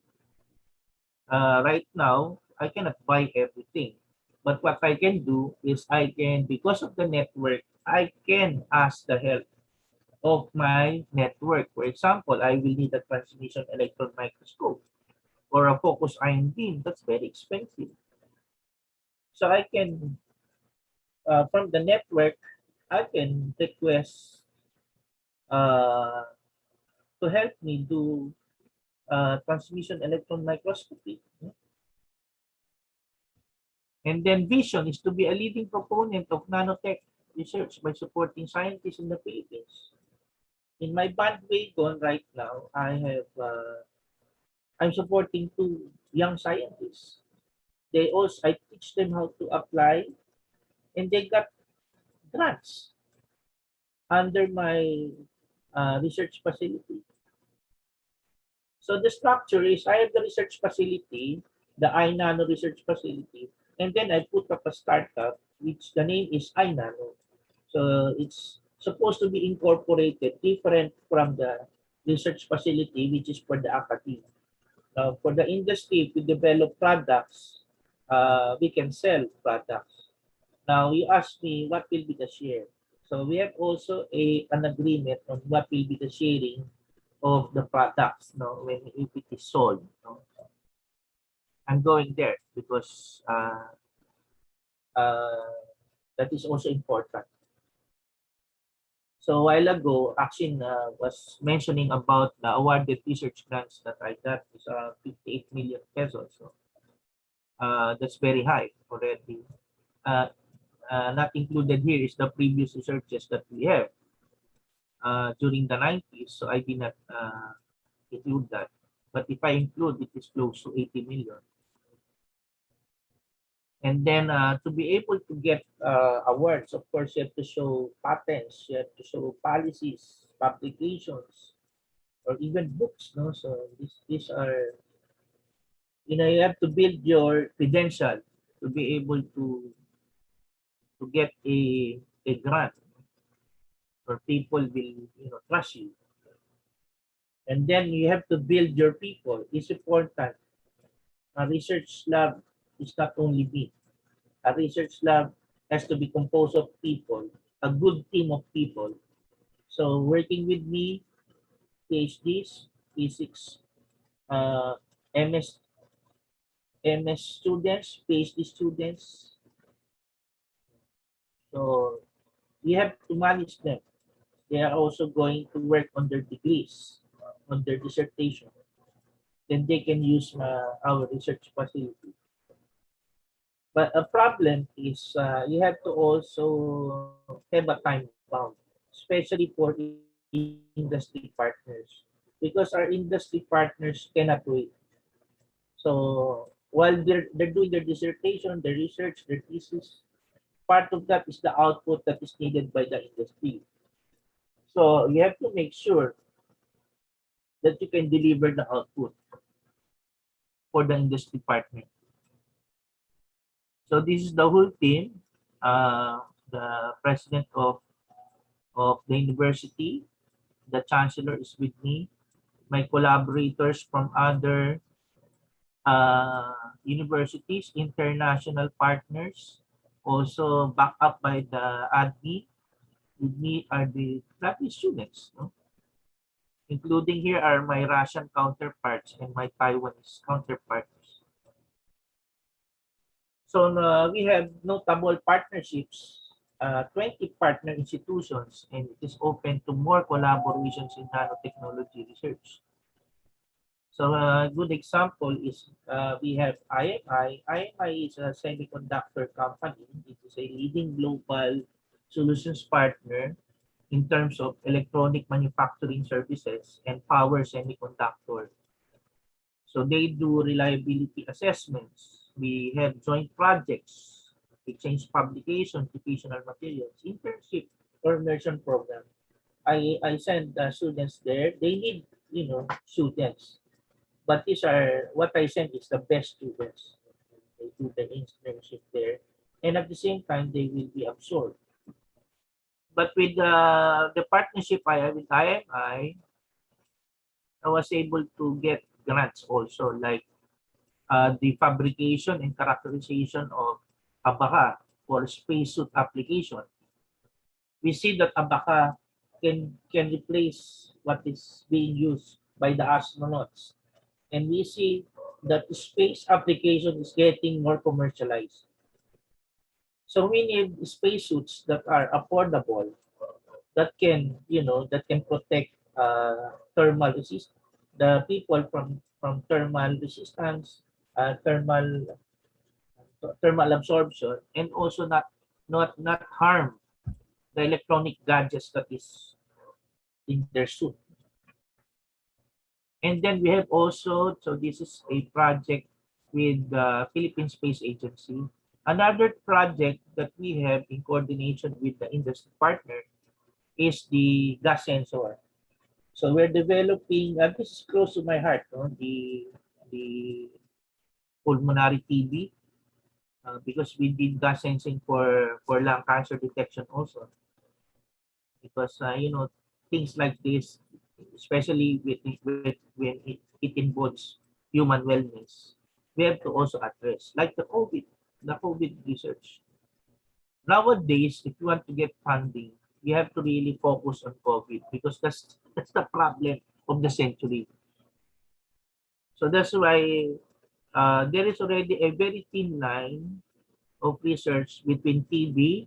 Right now, I cannot buy everything. But what I can do is because of the network, I can ask the help of my network. For example, I will need a transmission electron microscope or a focus ion beam. That's very expensive. So I can, from the network, I can request uh, to help me do transmission electron microscopy. And then vision is to be a leading proponent of nanotech research by supporting scientists in the Philippines. In my bandwagon right now, I'm supporting two young scientists. I teach them how to apply, and they got grants under my research facility. So the structure is I have the research facility, the iNano research facility, and then I put up a startup which the name is iNano. So it's supposed to be incorporated different from the research facility, which is for the academia. For the industry, to develop products, we can sell products. Now, you ask me what will be the share. So we have also an agreement on what will be the sharing of the products, when if it is sold. I'm going there because uh, that is also important. So a while ago, Akshin was mentioning about the awarded research grants that I got is 58 million pesos. So that's very high already. Uh, Not included here is the previous researches that we have during the 90s. So I did not include that. But if I include, it is close to 80 million. And then to be able to get awards, of course, you have to show patents, you have to show policies, publications, or even books. No, so these are, you have to build your credential to be able to get a grant, or people will trust you. And then you have to build your people. It's important. A research lab is not only me. A research lab has to be composed of people, a good team of people. So working with me, PhDs, physics, MS students, PhD students. So we have to manage them. They are also going to work on their degrees, on their dissertation. Then they can use our research facility. But a problem is you have to also have a time bound, especially for industry partners, because our industry partners cannot wait. So while they're doing their dissertation, their research, their thesis, part of that is the output that is needed by the industry. So you have to make sure that you can deliver the output for the industry partner. So this is the whole team, the president of the university, the chancellor is with me, my collaborators from other universities, international partners, also backed up by the admin. With me are the Latin students, no? Including here are my Russian counterparts and my Taiwanese counterparts. So we have notable partnerships, 20 partner institutions, and it is open to more collaborations in nanotechnology research. So a good example is we have IMI. IMI is a semiconductor company. It is a leading global solutions partner in terms of electronic manufacturing services and power semiconductor. So they do reliability assessments. We have joint projects, exchange publication, educational materials, internship or immersion program. I send students there. They need, students. But these are, what I send is the best students. They do the internship there. And at the same time, they will be absorbed. But with the partnership I have with I was able to get grants also, like the fabrication and characterization of abaca for spacesuit application. We see that abaca can replace what is being used by the astronauts. And we see that the space application is getting more commercialized. So we need spacesuits that are affordable, that can, that can protect thermal resist the people from thermal resistance, thermal absorption, and also not harm the electronic gadgets that is in their suit. And then we have also, so this is a project with the Philippine Space Agency. Another project that we have in coordination with the industry partner is the gas sensor. So we're developing, this is close to my heart, no? The pulmonary TB, because we did gas sensing for lung cancer detection also. Because, things like this, especially when it involves human wellness, we have to also address, like the COVID research. Nowadays, if you want to get funding, you have to really focus on COVID because that's the problem of the century. So that's why there is already a very thin line of research between TB,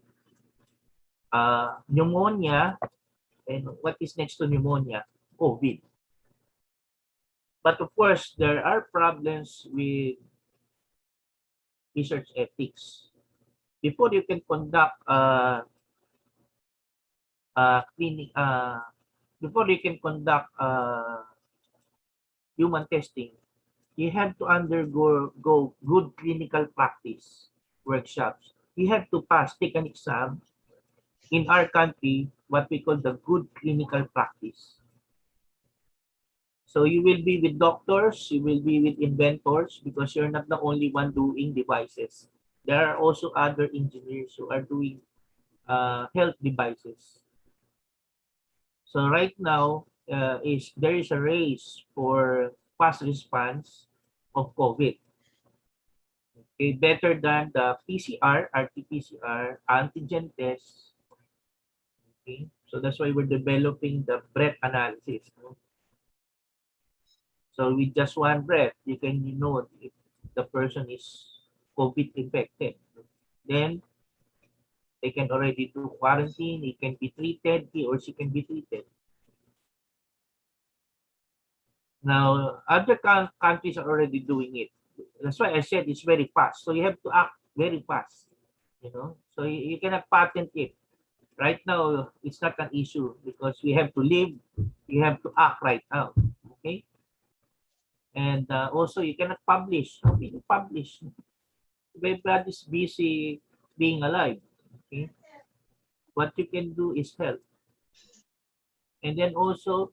pneumonia, and what is next to pneumonia? COVID. But of course, there are problems with research ethics. Before you can conduct clinic, before you can conduct human testing, you have to undergo good clinical practice workshops. You have to take an exam in our country, what we call the good clinical practice. So you will be with doctors, you will be with inventors, because you're not the only one doing devices. There are also other engineers who are doing health devices. So right now, there is a race for fast response of COVID. Okay, better than the PCR, RT-PCR, antigen test. Okay, so that's why we're developing the breath analysis. So with just one breath, you can know if the person is COVID infected. Then they can already do quarantine, he can be treated, he or she can be treated. Now, other countries are already doing it. That's why I said it's very fast. So you have to act very fast, you know. So you cannot patent it. Right now, it's not an issue because we have to live, we have to act right now, okay? And also, you cannot publish. How can you publish? Everybody's busy being alive, okay? What you can do is help. And then also,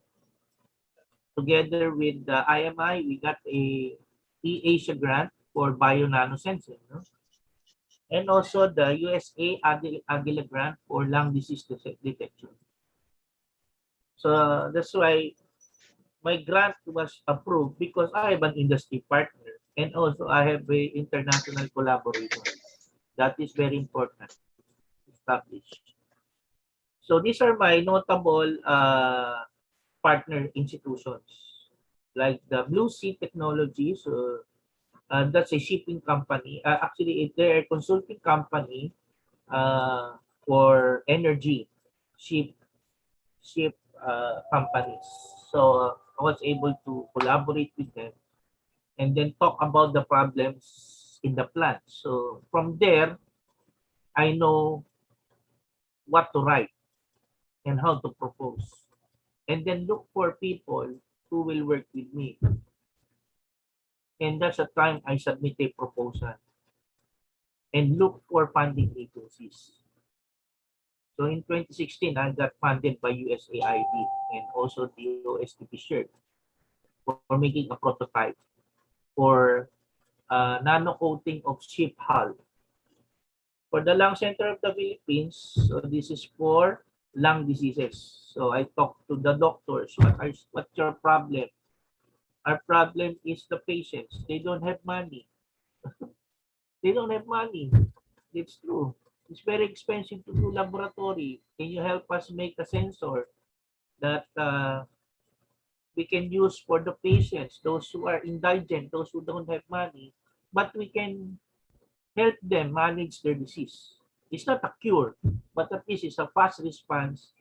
together with the IMI, we got a E-Asia grant for bio-nanosensing, no? And also the USA Aguila grant for lung disease detection. So that's why my grant was approved because I have an industry partner and also I have a international collaboration. That is very important to establish. So these are my notable partner institutions like the Blue Sea Technology. So that's a shipping company. Actually, they're a consulting company for energy ship companies. So I was able to collaborate with them and then talk about the problems in the plant. So from there, I know what to write and how to propose. And then look for people who will work with me. And that's the time I submit a proposal and look for funding agencies. So in 2016, I got funded by USAID and also the OSTP shared for making a prototype for nano coating of ship hull. For the lung center of the Philippines, so this is for lung diseases. So I talked to the doctors, what's your problem? Our problem is the patients. They don't have money. They don't have money. It's true. It's very expensive to do laboratory. Can you help us make a sensor that we can use for the patients, those who are indigent, those who don't have money, but we can help them manage their disease. It's not a cure, but at least it's a fast response.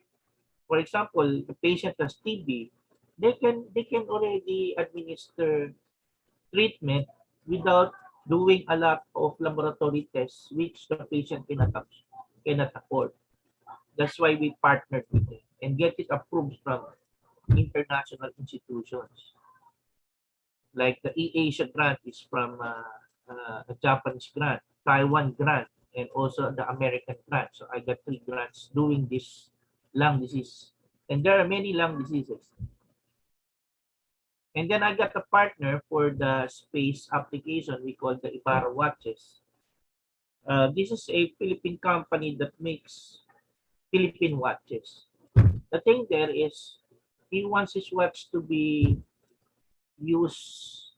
For example, the patient has TB, they can already administer treatment without doing a lot of laboratory tests, which the patient cannot afford. That's why we partnered with them and get it approved from international institutions. Like the E-Asia grant is from a Japanese grant, Taiwan grant, and also the American grant. So I got 3 grants doing this lung disease. And there are many lung diseases. And then I got a partner for the space application we call the Ibarra watches. This is a Philippine company that makes Philippine watches. The thing there is he wants his watch to be used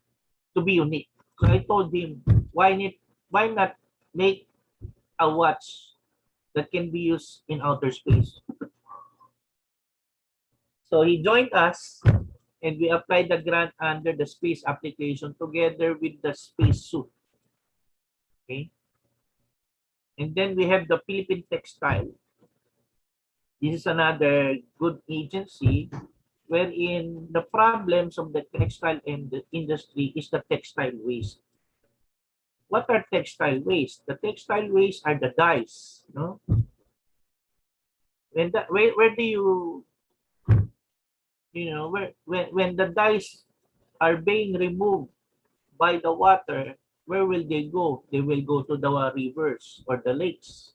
to be unique. So I told him, why not make a watch that can be used in outer space? So he joined us and we applied the grant under the space application together with the space suit. Okay. And then we have the Philippine Textile. This is another good agency wherein the problems of the textile industry is the textile waste. What are textile waste? The textile waste are the dyes. No? Where do when the dyes are being removed by the water, where will they go? They will go to the rivers or the lakes.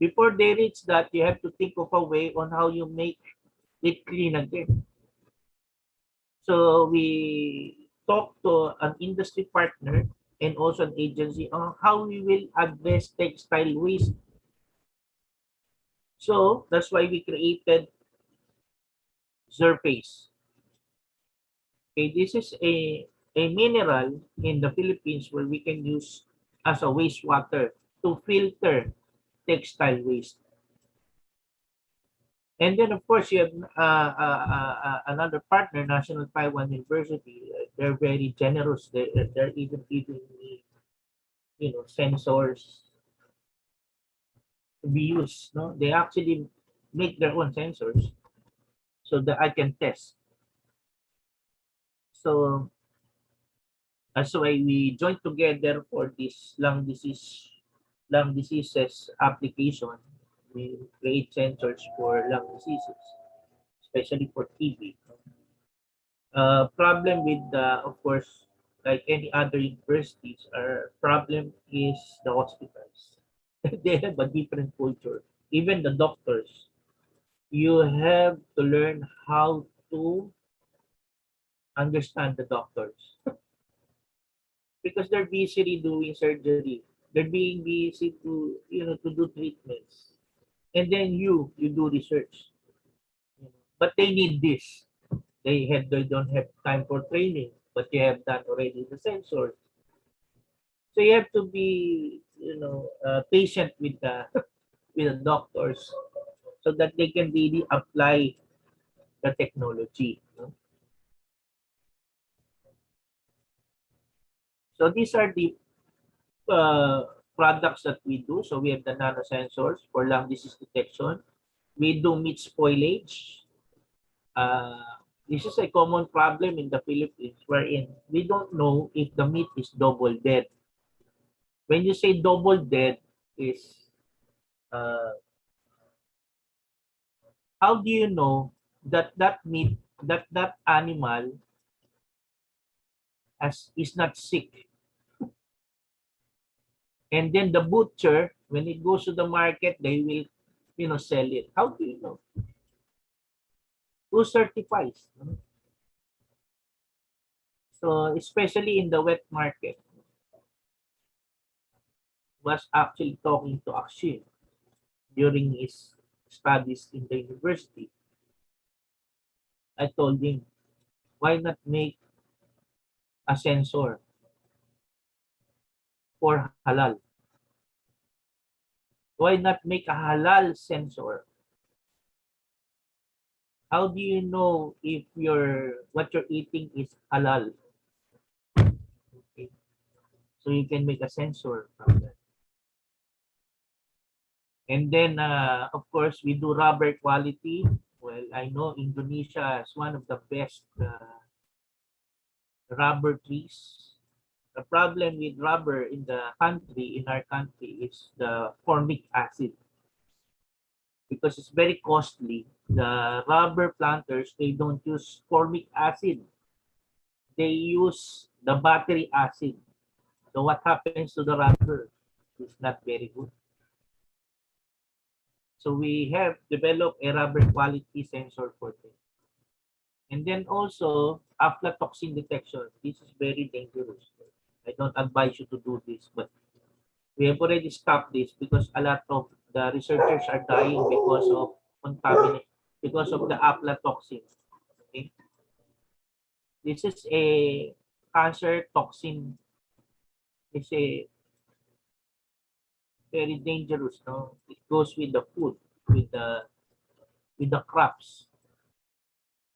Before they reach that, you have to think of a way on how you make it clean again. So we talked to an industry partner and also an agency on how we will address textile waste. So that's why we created Surface. Okay, this is a mineral in the Philippines where we can use as a wastewater to filter textile waste. And then, of course, you have another partner, National Taiwan University. They're very generous. They're even giving me, sensors to be used. No, they actually make their own sensors so that I can test. So that's why we joined together for this lung diseases application. We create sensors for lung diseases, especially for TB. Problem with of course, like any other universities, our problem is the hospitals. They have a different culture. Even the doctors, you have to learn how to understand the doctors because they're busy doing surgery. They're being busy to do treatments, and then you do research. But they need this. They don't have time for training, but you have done already the sensor. So you have to be, patient with the with the doctors so that they can really apply the technology. So these are the products that we do. So we have the nano sensors for lung disease detection. We do meat spoilage. This is a common problem in the Philippines wherein we don't know if the meat is double dead. When you say double dead is how do you know that that meat that animal is not sick? And then the butcher, when it goes to the market, they will, sell it. How do you know? Who certifies? So especially in the wet market, was actually talking to Akshin during his studies in the university. I told him, why not make a sensor for halal? Why not make a halal sensor? How do you know if what you're eating is halal? Okay. So you can make a sensor from that. And then, of course, we do rubber quality. Well, I know Indonesia is one of the best rubber trees. The problem with rubber in our country, is the formic acid because it's very costly. The rubber planters, they don't use formic acid. They use the battery acid. So what happens to the rubber is not very good. So we have developed a rubber quality sensor for them. And then also aflatoxin detection. This is very dangerous. I don't advise you to do this, but we have already stopped this because a lot of the researchers are dying because of contamination, because of the aflatoxin. Okay? This is a cancer toxin. It's a very dangerous. No, it goes with the food, with the crops,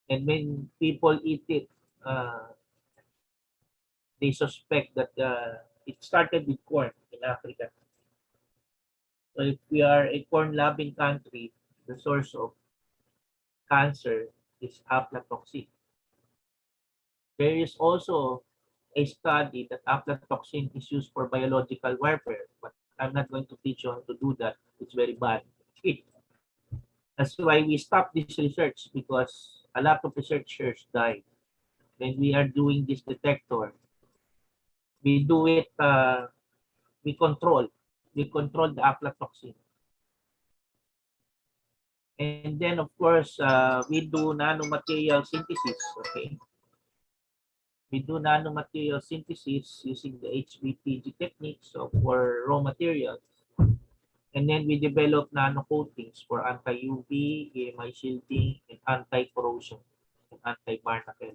and when people eat it, uh, they suspect that it started with corn in Africa. So if we are a corn-loving country, the source of cancer is aflatoxin. There is also a study that aflatoxin is used for biological warfare, but I'm not going to teach you how to do that. It's very bad. That's why we stopped this research because a lot of researchers died. When we are doing this detector, we do it, we control. We control the aflatoxin. And then, of course, we do nanomaterial synthesis. Okay. We do nanomaterial synthesis using the HBPG techniques for raw materials. And then we develop nano coatings for anti-UV, EMI shielding, and anti-corrosion, and anti-barnacle.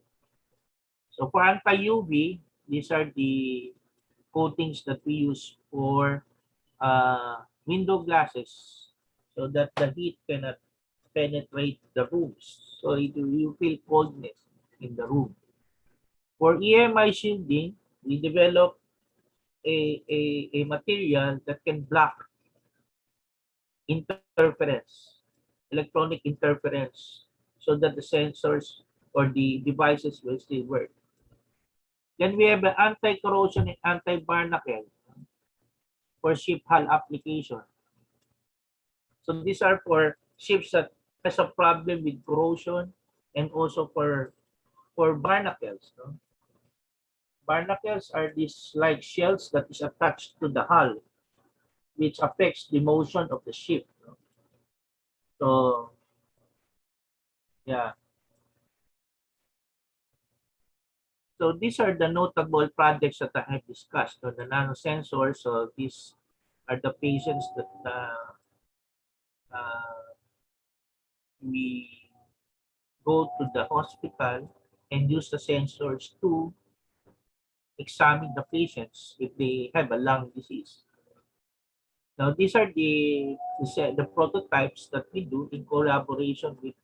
So for anti-UV, these are the coatings that we use for window glasses so that the heat cannot penetrate the rooms. So you feel coldness in the room. For EMI shielding, we develop a material that can block interference, electronic interference, so that the sensors or the devices will still work. Then we have the anti-corrosion and anti-barnacle for ship hull application. So these are for ships that has a problem with corrosion and also for barnacles. No? Barnacles are these like shells that is attached to the hull, which affects the motion of the ship. No? So yeah. So these are the notable projects that I have discussed. So the nanosensors. So these are the patients that we go to the hospital and use the sensors to examine the patients if they have a lung disease. Now, these are the prototypes that we do in collaboration with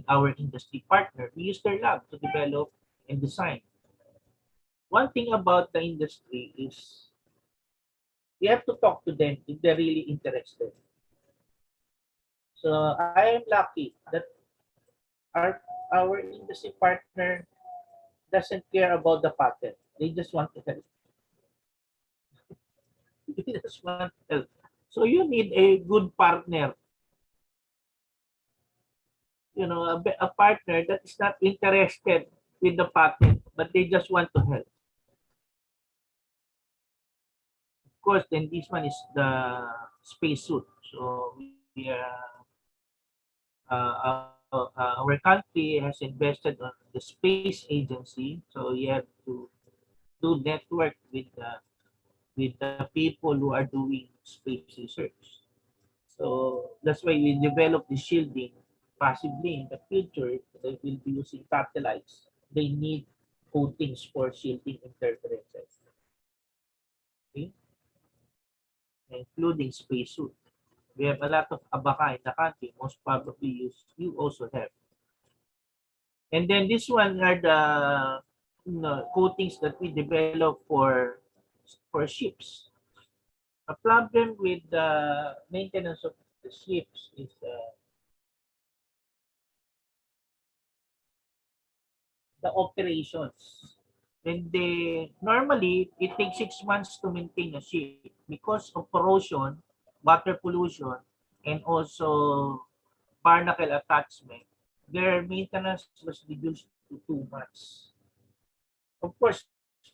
our industry partner. We use their lab to develop and design. One thing about the industry is we have to talk to them if they're really interested. So I am lucky that our industry partner doesn't care about the patent. They just want to help. They just want to help. So you need a good partner, a partner that is not interested with the patent, but they just want to help. Of course, then this one is the spacesuit. So our country has invested on the space agency. So you have to do network with the people who are doing space research. So that's why we develop the shielding. Possibly in the future, they will be using satellites. They need coatings for shielding interferences, okay? Including spacesuit. We have a lot of abaka in the country. Most probably you also have. And then this one are the coatings that we develop for ships. A problem with the maintenance of the ships is the operations. And normally it takes 6 months to maintain a ship because of corrosion, water pollution, and also barnacle attachment. Their maintenance was reduced to 2 months. Of course,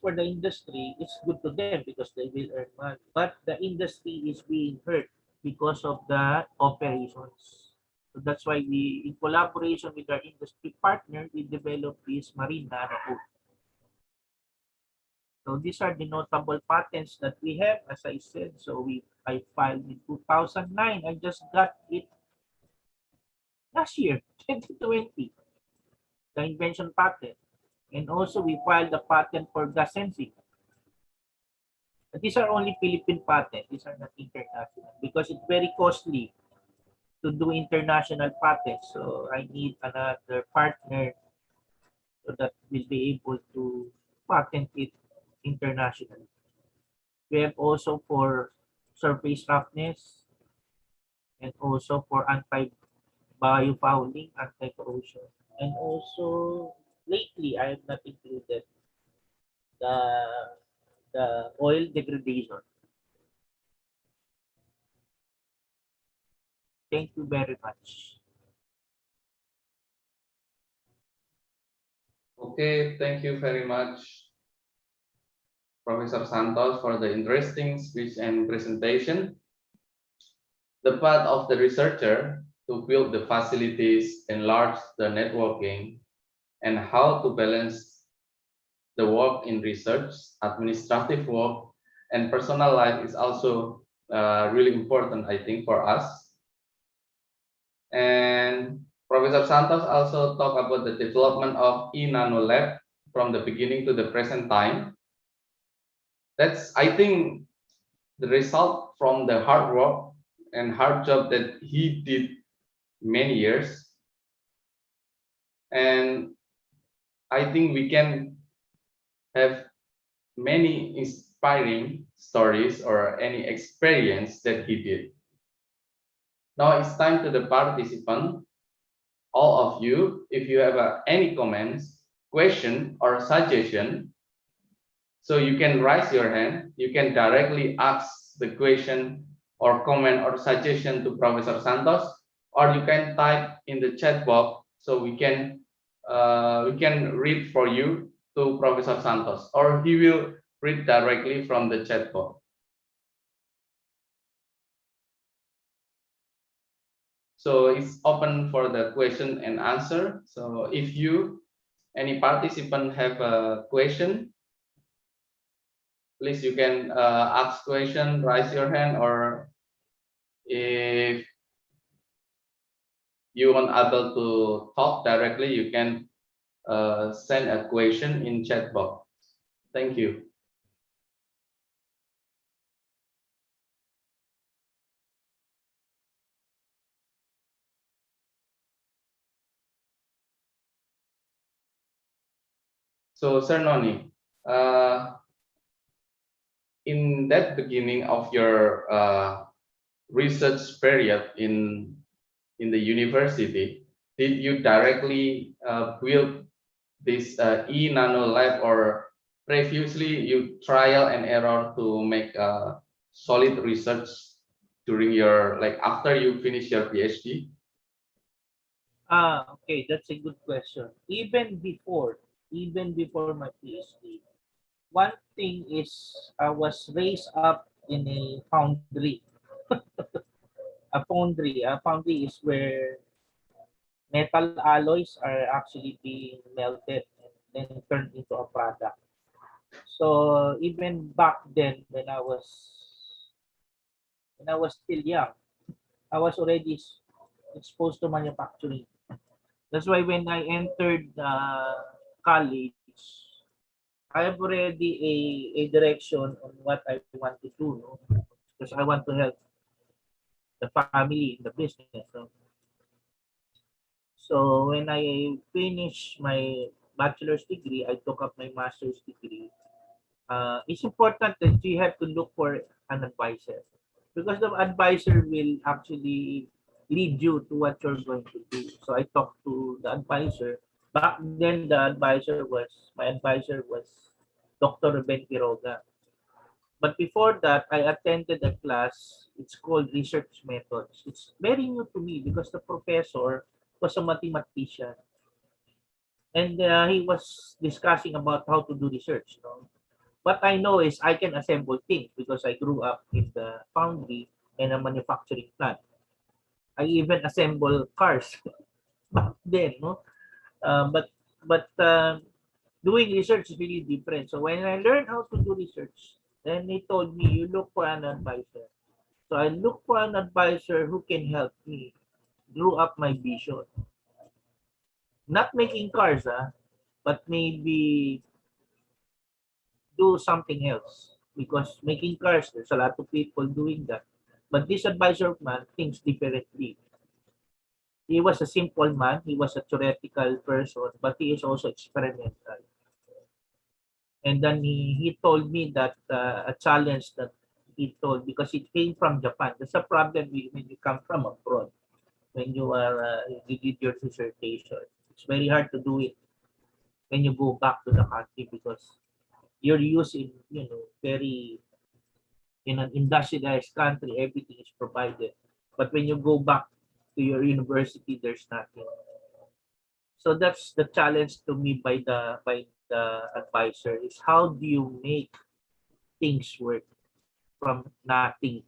for the industry, it's good to them because they will earn money. But the industry is being hurt because of the operations. So that's why we, in collaboration with our industry partner, we developed this marine nano. So these are the notable patents that we have, as I said. So I filed in 2009. I just got it last year, 2020, the invention patent. And also we filed the patent for gas sensing. But these are only Philippine patents. These are not international because it's very costly to do international patents. So I need another partner so that will be able to patent it internationally. We have also for surface roughness and also for anti-biofouling, anti-corrosion. And also lately I have not included the oil degradation. Thank you very much. Okay, thank you very much, Professor Santos, for the interesting speech and presentation. The path of the researcher to build the facilities, enlarge the networking, and how to balance the work in research, administrative work, and personal life is also really important, I think, for us. And Professor Santos also talked about the development of e-nano lab from the beginning to the present time. That's, I think, the result from the hard work and hard job that he did many years, and I think we can have many inspiring stories or any experience that he did. Now it's time to the participant, all of you, if you have any comments, question or suggestion, so you can raise your hand, you can directly ask the question or comment or suggestion to Professor Santos, or you can type in the chat box so we can read for you to Professor Santos, or he will read directly from the chat box. So it's open for the question and answer. So if you, any participant have a question, please you can ask question, raise your hand, or if you are unable to talk directly, you can send a question in chat box. Thank you. So, Sir Noni, in that beginning of your research period in the university, did you directly build this e-nano lab, or previously you trial and error to make solid research during your, like, after you finish your PhD? Okay, that's a good question. Even before my PhD, one thing is I was raised up in a foundry. A foundry is where metal alloys are actually being melted and then turned into a product. So even back then, when I was still young, I was already exposed to manufacturing. That's why when I entered college, I have already a direction on what I want to do, no? Because I want to help the family in the business. So when I finished my bachelor's degree, I took up my master's degree. It's important that you have to look for an advisor, because the advisor will actually lead you to what you're going to do. So I talked to the advisor. Back then, my advisor was Dr. Ruben Quiroga. But before that, I attended a class. It's called Research Methods. It's very new to me because the professor was a mathematician, and he was discussing about how to do research. No? What I know is I can assemble things because I grew up in the foundry and a manufacturing plant. I even assemble cars back then, no? But doing research is really different. So when I learned how to do research, then he told me you look for an advisor. So I look for an advisor who can help me grow up my vision. Not making cars, but maybe do something else. Because making cars, there's a lot of people doing that. But this advisor of mine thinks differently. He was a simple man. He was a theoretical person, but he is also experimental. And then he told me that a challenge that he told, because it came from Japan. There's a problem when you come from abroad, when you did your dissertation. It's very hard to do it when you go back to the country, because you're used very in an industrialized country, everything is provided. But when you go back to your university, there's nothing. So that's the challenge to me by the advisor, is how do you make things work from nothing,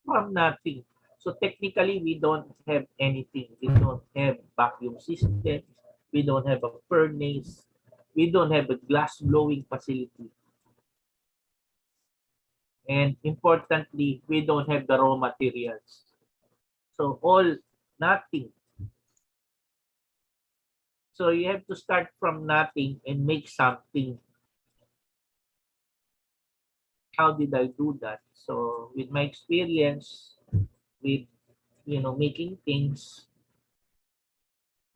from nothing. So technically, we don't have anything. We don't have vacuum systems. We don't have a furnace. We don't have a glass blowing facility. And importantly, we don't have the raw materials. So all nothing. So you have to start from nothing and make something. How did I do that? So with my experience with making things,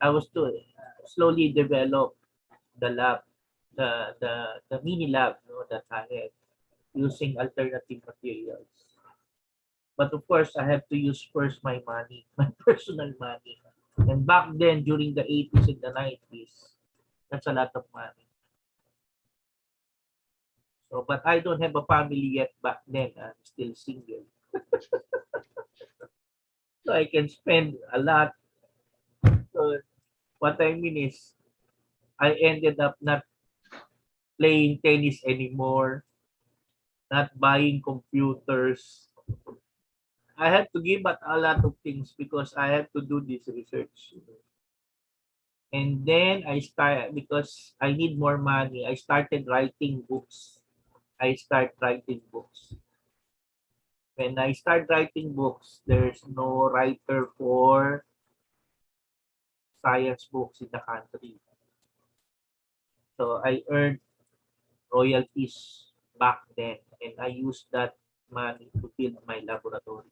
I was to slowly develop the lab, the mini lab, that I had using alternative materials. But of course, I have to use first my money, my personal money. And back then, during the 80s and the 90s, that's a lot of money. So, but I don't have a family yet back then. I'm still single. So I can spend a lot. So what I mean is, I ended up not playing tennis anymore, not buying computers. I had to give up a lot of things because I had to do this research. And then I started, because I need more money, I started writing books. I start writing books. When I start writing books, there's no writer for science books in the country. So I earned royalties back then, and I used that money to build my laboratory.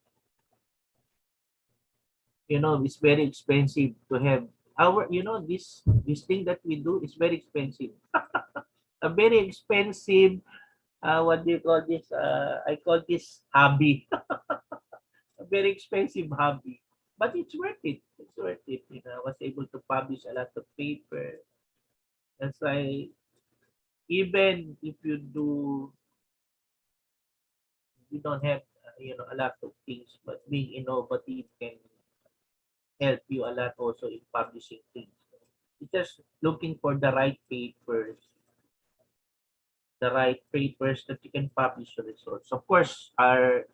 It's very expensive to have this thing that we do is very expensive. A very expensive, what do you call this? I call this hobby. A very expensive hobby. But it's worth it. It's worth it. I was able to publish a lot of paper. That's why even if you don't have a lot of things, but being innovative can help you a lot also in publishing things. It's just looking for the right papers that you can publish your results. Of course, our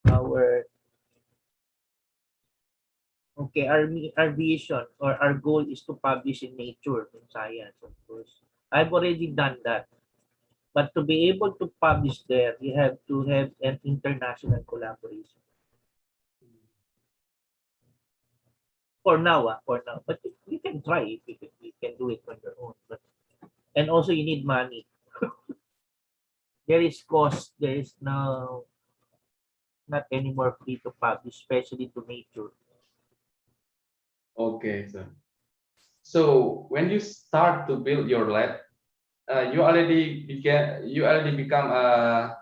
our vision or our goal is to publish in Nature, in Science, of course. I've already done that. But to be able to publish there, you have to have an international collaboration. For now, for now. But you can try if you can do it on your own. And also you need money. There is cost. There is not anymore free to publish, especially to Nature. Okay, sir. So when you start to build your lab, you already become a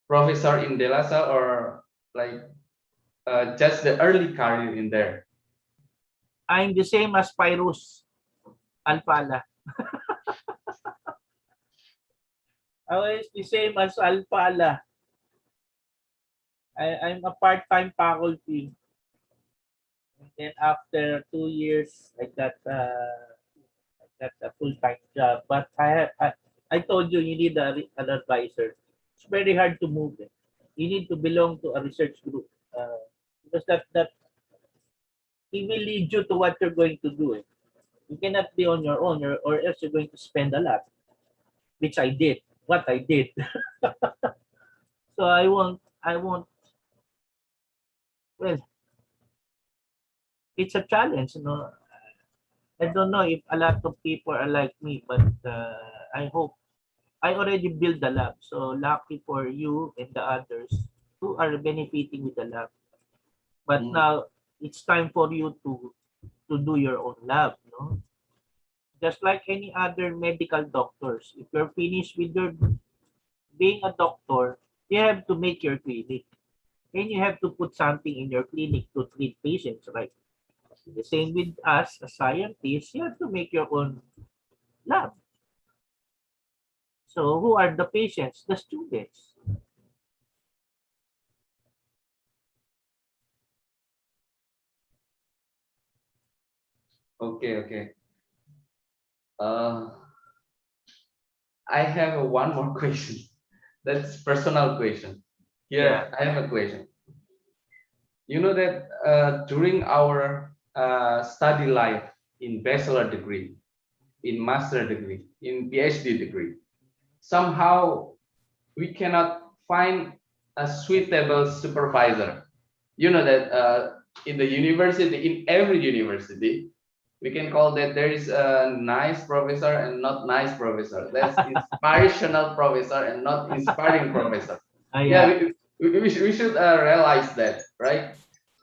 professor in Belajar, or like just the early career in there? I'm the same as Pyrus Alpala. I was the same as Alpala. I'm a part-time faculty. And then after 2 years, I got a full-time job. But I told you need an advisor. It's very hard to move. You need to belong to a research group, because that it will lead you to what you're going to do. You cannot be on your own, or else you're going to spend a lot, which I did. What I did. So I won't. Well, it's a challenge. I don't know if a lot of people are like me, but I hope I already built the lab. So lucky for you and the others who are benefiting with the lab. But now it's time for you to do your own lab. Just like any other medical doctors, if you're finished with your being a doctor, you have to make your clinic. And you have to put something in your clinic to treat patients, right? The same with us as scientists, you have to make your own lab. So who are the patients? The students. Okay. I have one more question. That's personal question. Here, I have a question. You know that during our study life in bachelor degree, in master degree, in PhD degree, somehow we cannot find a suitable supervisor. You know that in the university, in every university, we can call that there is a nice professor and not nice professor. That's inspirational professor and not inspiring professor. Yeah. we should realize that, right?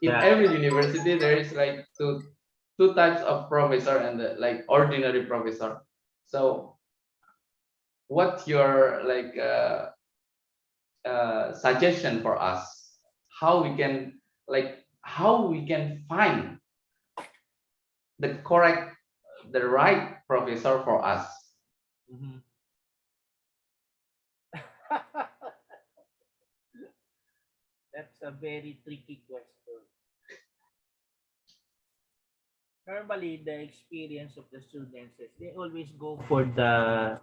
In Yeah. every university, there is like two types of professor and like ordinary professor. So, what's your like suggestion for us? How we can how we can find the correct, the right professor for us? Mhm. That's a very tricky question. Normally, the experience of the students is they always go for the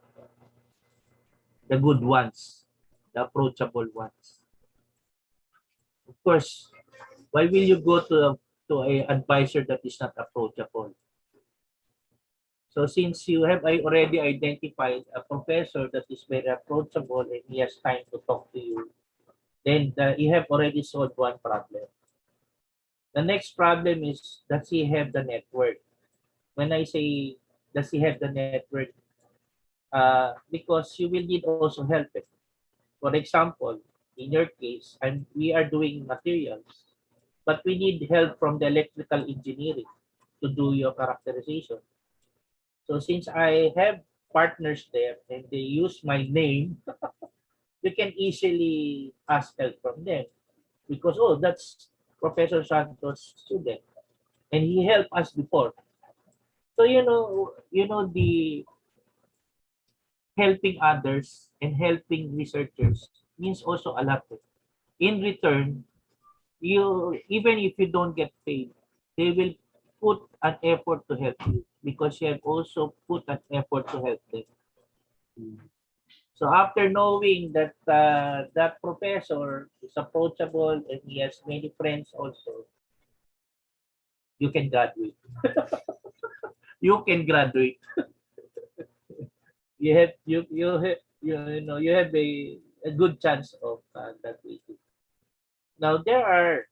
good ones, the approachable ones. Of course, why will you go to a advisor that is not approachable? So since you have already identified a professor that is very approachable and he has time to talk to you, then you have already solved one problem. The next problem is, does he have the network? When I say does he have the network, because you will need also help. For example, in your case, we are doing materials, but we need help from the electrical engineering to do your characterization. So since I have partners there and they use my name, we can easily ask help from them because, oh, that's Professor Santos' student and he helped us before. So the helping others and helping researchers means also a lot. In return, you even if you don't get paid, they will put an effort to help you because you have also put an effort to help them. So after knowing that that professor is approachable and he has many friends also, you can graduate. You can graduate. You have a good chance of graduating. Now there are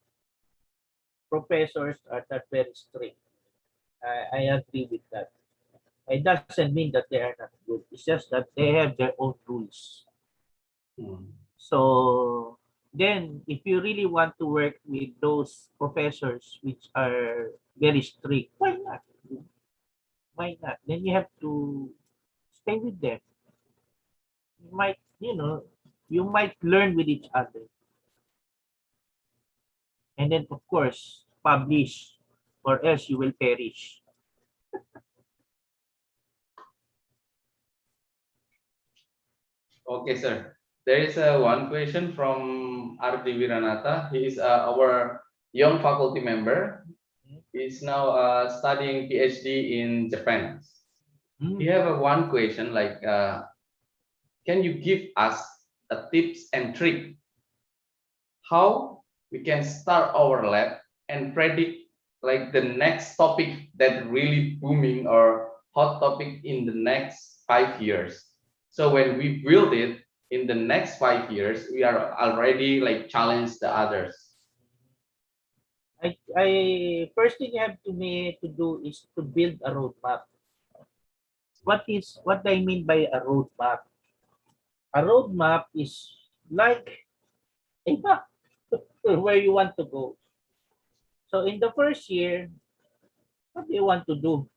professors are not very strict. I agree with that. It doesn't mean that they are not good. It's just that they have their own rules. So then, if you really want to work with those professors which are very strict, why not? Why not? Then you have to stay with them. You might learn with each other. And then, of course, publish or else you will perish. Okay, sir. There is one question from Ardi Wiranata. He is our young faculty member. He is now studying PhD in Japan. We have one question like, can you give us a tips and trick how we can start our lab and predict like the next topic that really booming or hot topic in the next 5 years? So when we build it in the next 5 years, we are already like challenge the others. I first thing you have to do is to build a roadmap. What I mean by a roadmap? A roadmap is like a map where you want to go. So in the first year, what do you want to do?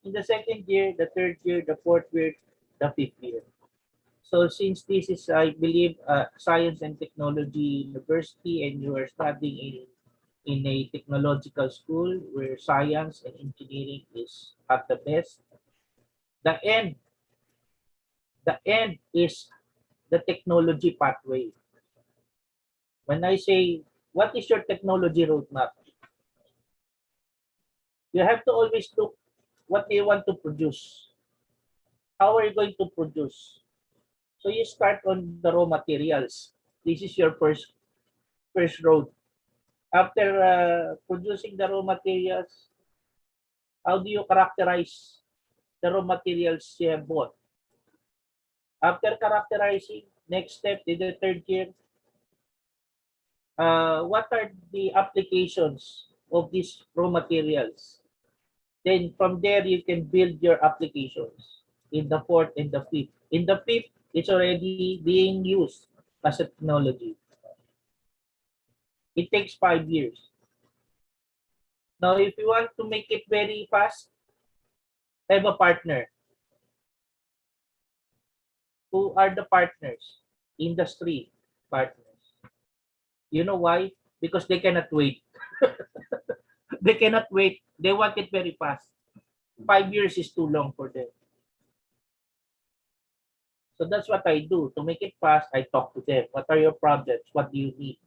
In the second year, the third year, the fourth year, the fifth year. So since this is, I believe, science and technology university, and you are studying in a technological school where science and engineering is at the best, the end, the end is the technology pathway. When I say, what is your technology roadmap? You have to always look what do you want to produce. How are you going to produce? So you start on the raw materials. This is your first road. After producing the raw materials, how do you characterize the raw materials you have bought? After characterizing, next step in the third year, what are the applications of these raw materials? Then from there, you can build your applications in the fourth and the fifth. In the fifth, it's already being used as a technology. It takes 5 years. Now, if you want to make it very fast, have a partner. Who are the partners? Industry partners. You know why? Because they cannot wait. They cannot wait. They want it very fast. 5 years is too long for them. So that's what I do. To make it fast, I talk to them. What are your problems? What do you need?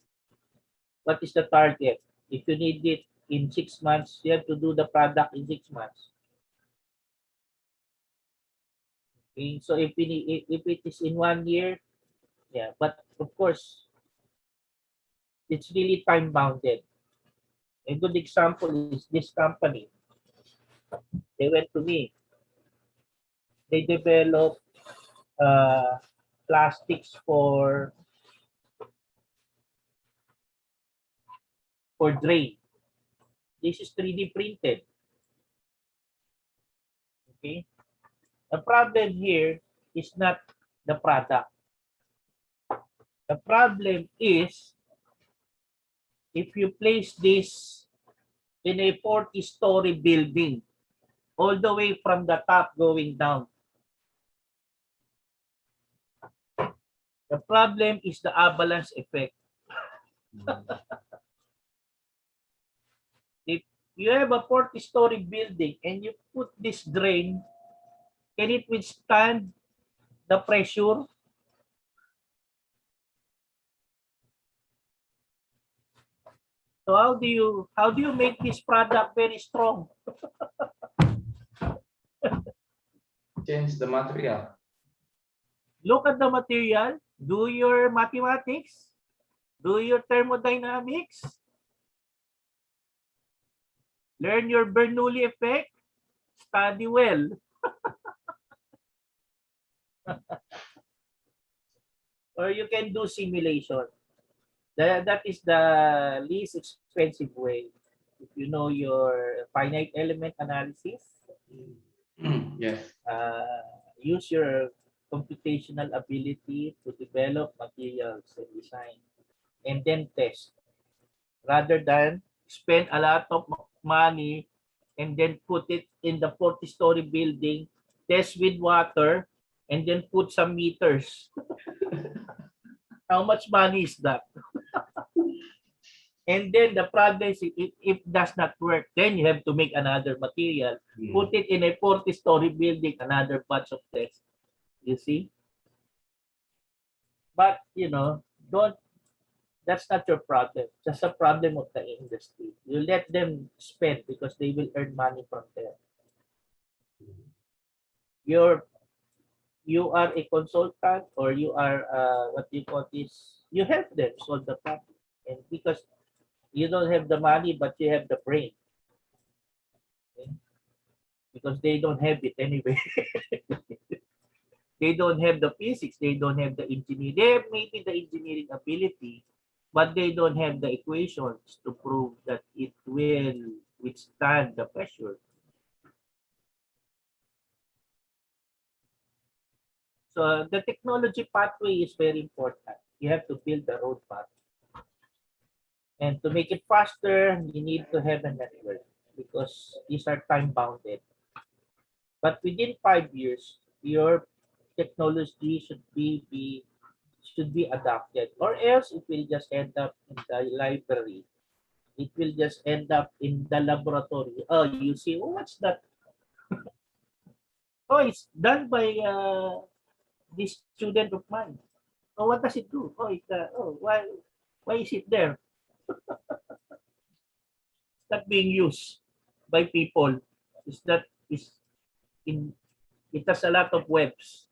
What is the target? If you need it in 6 months, you have to do the product in 6 months. Okay? So if it is in 1 year, yeah. But of course, it's really time bounded. A good example is this company. They went to me. They developed plastics for drain. This is 3D printed. Okay. The problem here is not the product. The problem is if you place this in a 40-story building, all the way from the top going down. The problem is the avalanche effect. If you have a 40-story building and you put this drain, can it withstand the pressure? So how do you make this product very strong? Change the material. Look at the material, do your mathematics, do your thermodynamics, learn your Bernoulli effect, study well. Or you can do simulation. That is the least expensive way. If you know your finite element analysis, Yes. use your computational ability to develop materials and design, and then test. Rather than spend a lot of money and then put it in the 40-story building, test with water, and then put some meters. How much money is that? And then the problem is if it does not work, then you have to make another material. Put it in a 40-story building, another batch of tests. You see? But, that's not your problem. Just a problem of the industry. You let them spend because they will earn money from there. You are a consultant, or you are what you call this, you help them solve the problem. And because you don't have the money, but you have the brain. Okay? Because they don't have it anyway. They don't have the physics, they don't have the engineering. They have maybe the engineering ability, but they don't have the equations to prove that it will withstand the pressure. So the technology pathway is very important. You have to build the roadmap. And to make it faster, you need to have a network because these are time bounded. But within 5 years, your technology should be adopted, or else it will just end up in the library. It will just end up in the laboratory. Oh, you see, oh, what's that? Oh, it's done by this student of mine. Oh, what does it do? Oh, why is it there? It's not being used by people. Is in it has a lot of webs.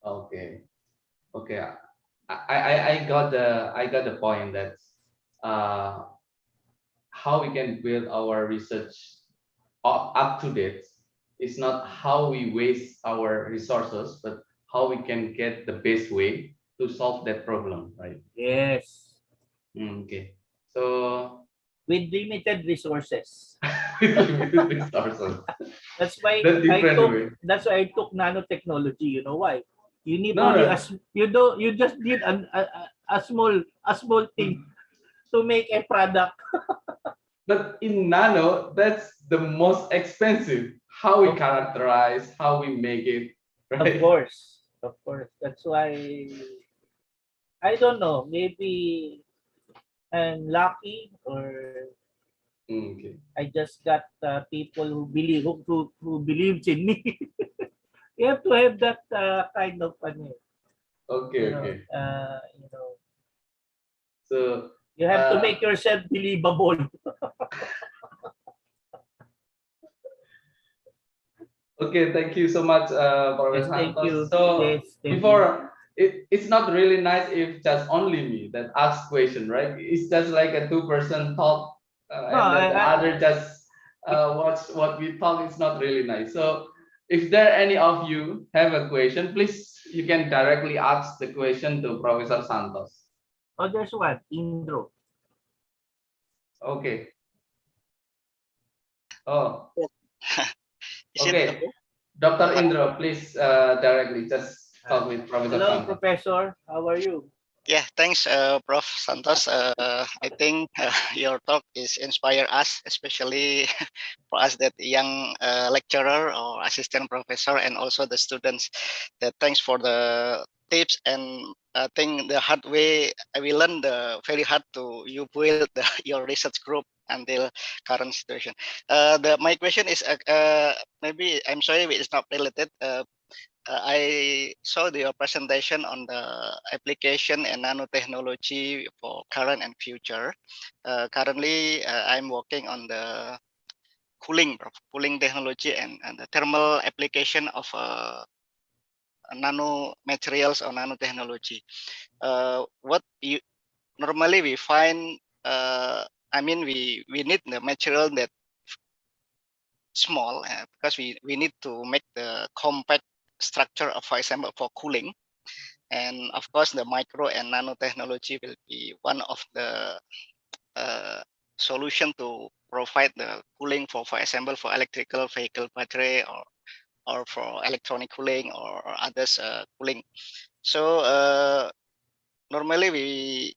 Okay. Okay. I got the point that uh, how we can build our research up to date is not how we waste our resources, but how we can get the best way to solve that problem, right? Yes. Okay. So With limited resources. limited resources. That's why That's different way. that's why I took nanotechnology. You know why? You need No, only no. you just need a small thing to make a product. But in nano, that's the most expensive. How we Of- characterize, how we make it, Of right? course, of course. That's why I don't know. Maybe I'm lucky, or Okay. I just got people who believes in me. You have to have that kind of Okay, okay. you know, So, you have to uh, make yourself believable. okay, thank you so much, Yes, Professor thank Santos. you. So, Yes, thank you. before it's not really nice if just only me that asks question, right? It's just like a two-person talk, No, and then the other just watch what we talk. It's not really nice. So, if there any of you have a question, please you can directly ask the question to Professor Santos. oh, there's one, Indro. Okay. Oh, Is it okay. okay? Dr. Uh, Indra, please directly just talk with Professor Hello, Santos. Professor. How are you? yeah, thanks, Prof. Santos. I think your talk is inspire us, especially for us that young lecturer or assistant professor, and also the students. That thanks for the tips, and I think the hard way we learned the very hard to you build your research group until current situation. My question is maybe I'm sorry it's not related. I saw your presentation on the application and nanotechnology for current and future. Currently, I'm working on the cooling technology and the thermal application of nano materials or nanotechnology. What you normally we find, I mean, we need the material that small because we need to make the compact structure of, for example, for cooling. And of course, the micro and nanotechnology will be one of the solution to provide the cooling for example, for electrical vehicle battery or for electronic cooling or others cooling. So normally we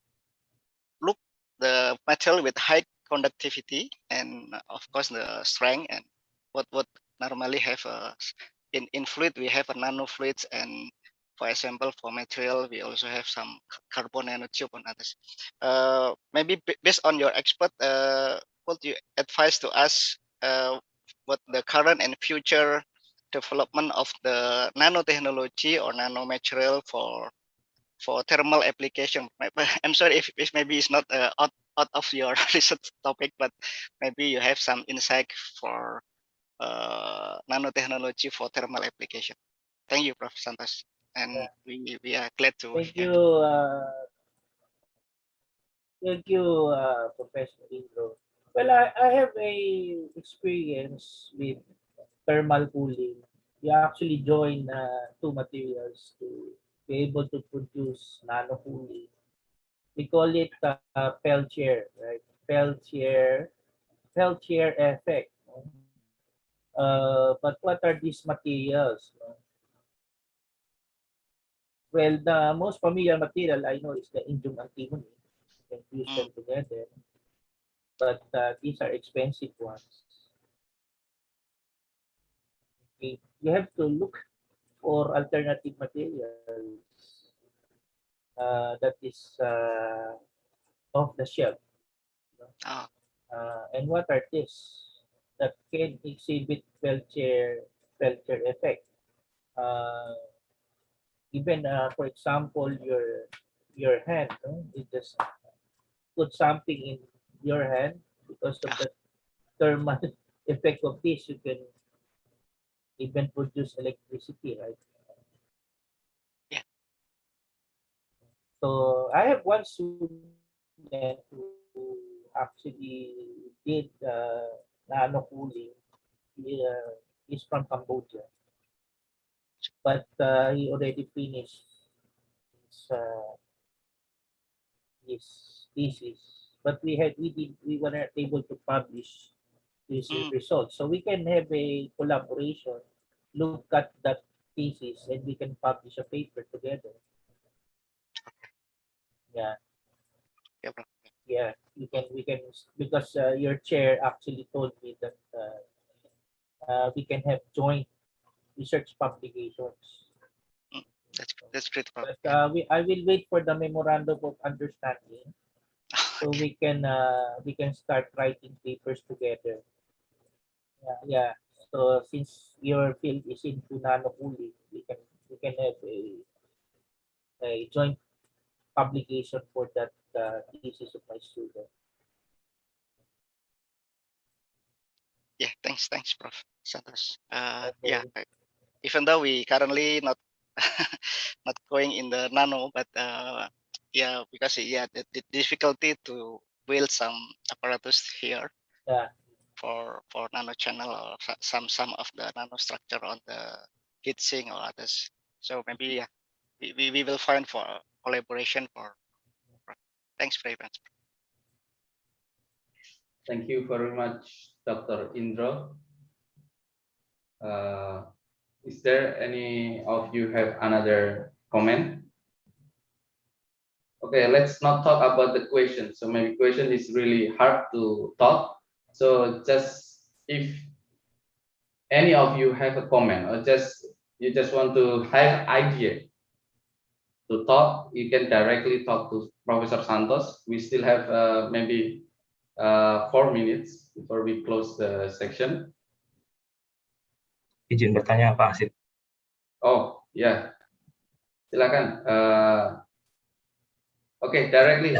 look the material with high conductivity and of course the strength and what normally have in fluid we have a nanofluids, and for example for material we also have some carbon nanotube and others. Maybe based on your expert, what you advise to us, what the current and future development of the nanotechnology or nanomaterial for thermal application. I'm sorry if maybe it's not out of your research topic, but maybe you have some insight for nanotechnology for thermal application. Thank you, Prof. Santos, and we are glad to Thank hear. you, Professor Indro. Well, I have a experience with thermal cooling. You actually join two materials to be able to produce nano cooling. We call it Peltier, right? Peltier effect. No? But what are these materials? No? Well, the most familiar material I know is the indium antimony. You can fuse Mm, them together, but these are expensive ones. Okay. You have to look for alternative materials that is off the shelf. oh, And what are these that can exhibit Peltier effect? Uh, Even for example, your hand, no? You just put something in your hand because of ah, the thermal effect of this. You can even produce electricity, right? yeah. So I have one student who actually did nano cooling. He's from Cambodia, but he already finished his, uh, his thesis. But we weren't able to publish his Mm, results. So we can have a collaboration, look at that thesis and we can publish a paper together. Yeah. Yeah, bro. Yeah, we can because your chair actually told me that we can have joint research publications. Mm, that's great, bro. But Yeah. I will wait for the memorandum of understanding so we can start writing papers together. Yeah, yeah. So since your field is into nano cooling, we can have a joint publication for that thesis of my student. Yeah, thanks, Prof. Santos. Yeah, Okay. even though we currently not not going in the nano, but yeah, because yeah, the difficulty to build some apparatus here Yeah. for nano channel or some of the nano structure on the heatsink or others. So maybe yeah, we will find for collaboration for. Thanks very much. Thank you very much, Dr. Indro. Is there any of you have another comment? Okay, let's not talk about the question. So maybe question is really hard to talk. So just if any of you have a comment or just you just want to have idea to talk, you can directly talk to Professor Santos. We still have maybe 4 minutes before we close the section. Izin bertanya Pak Asid. Oh ya, silakan. Oke, directly,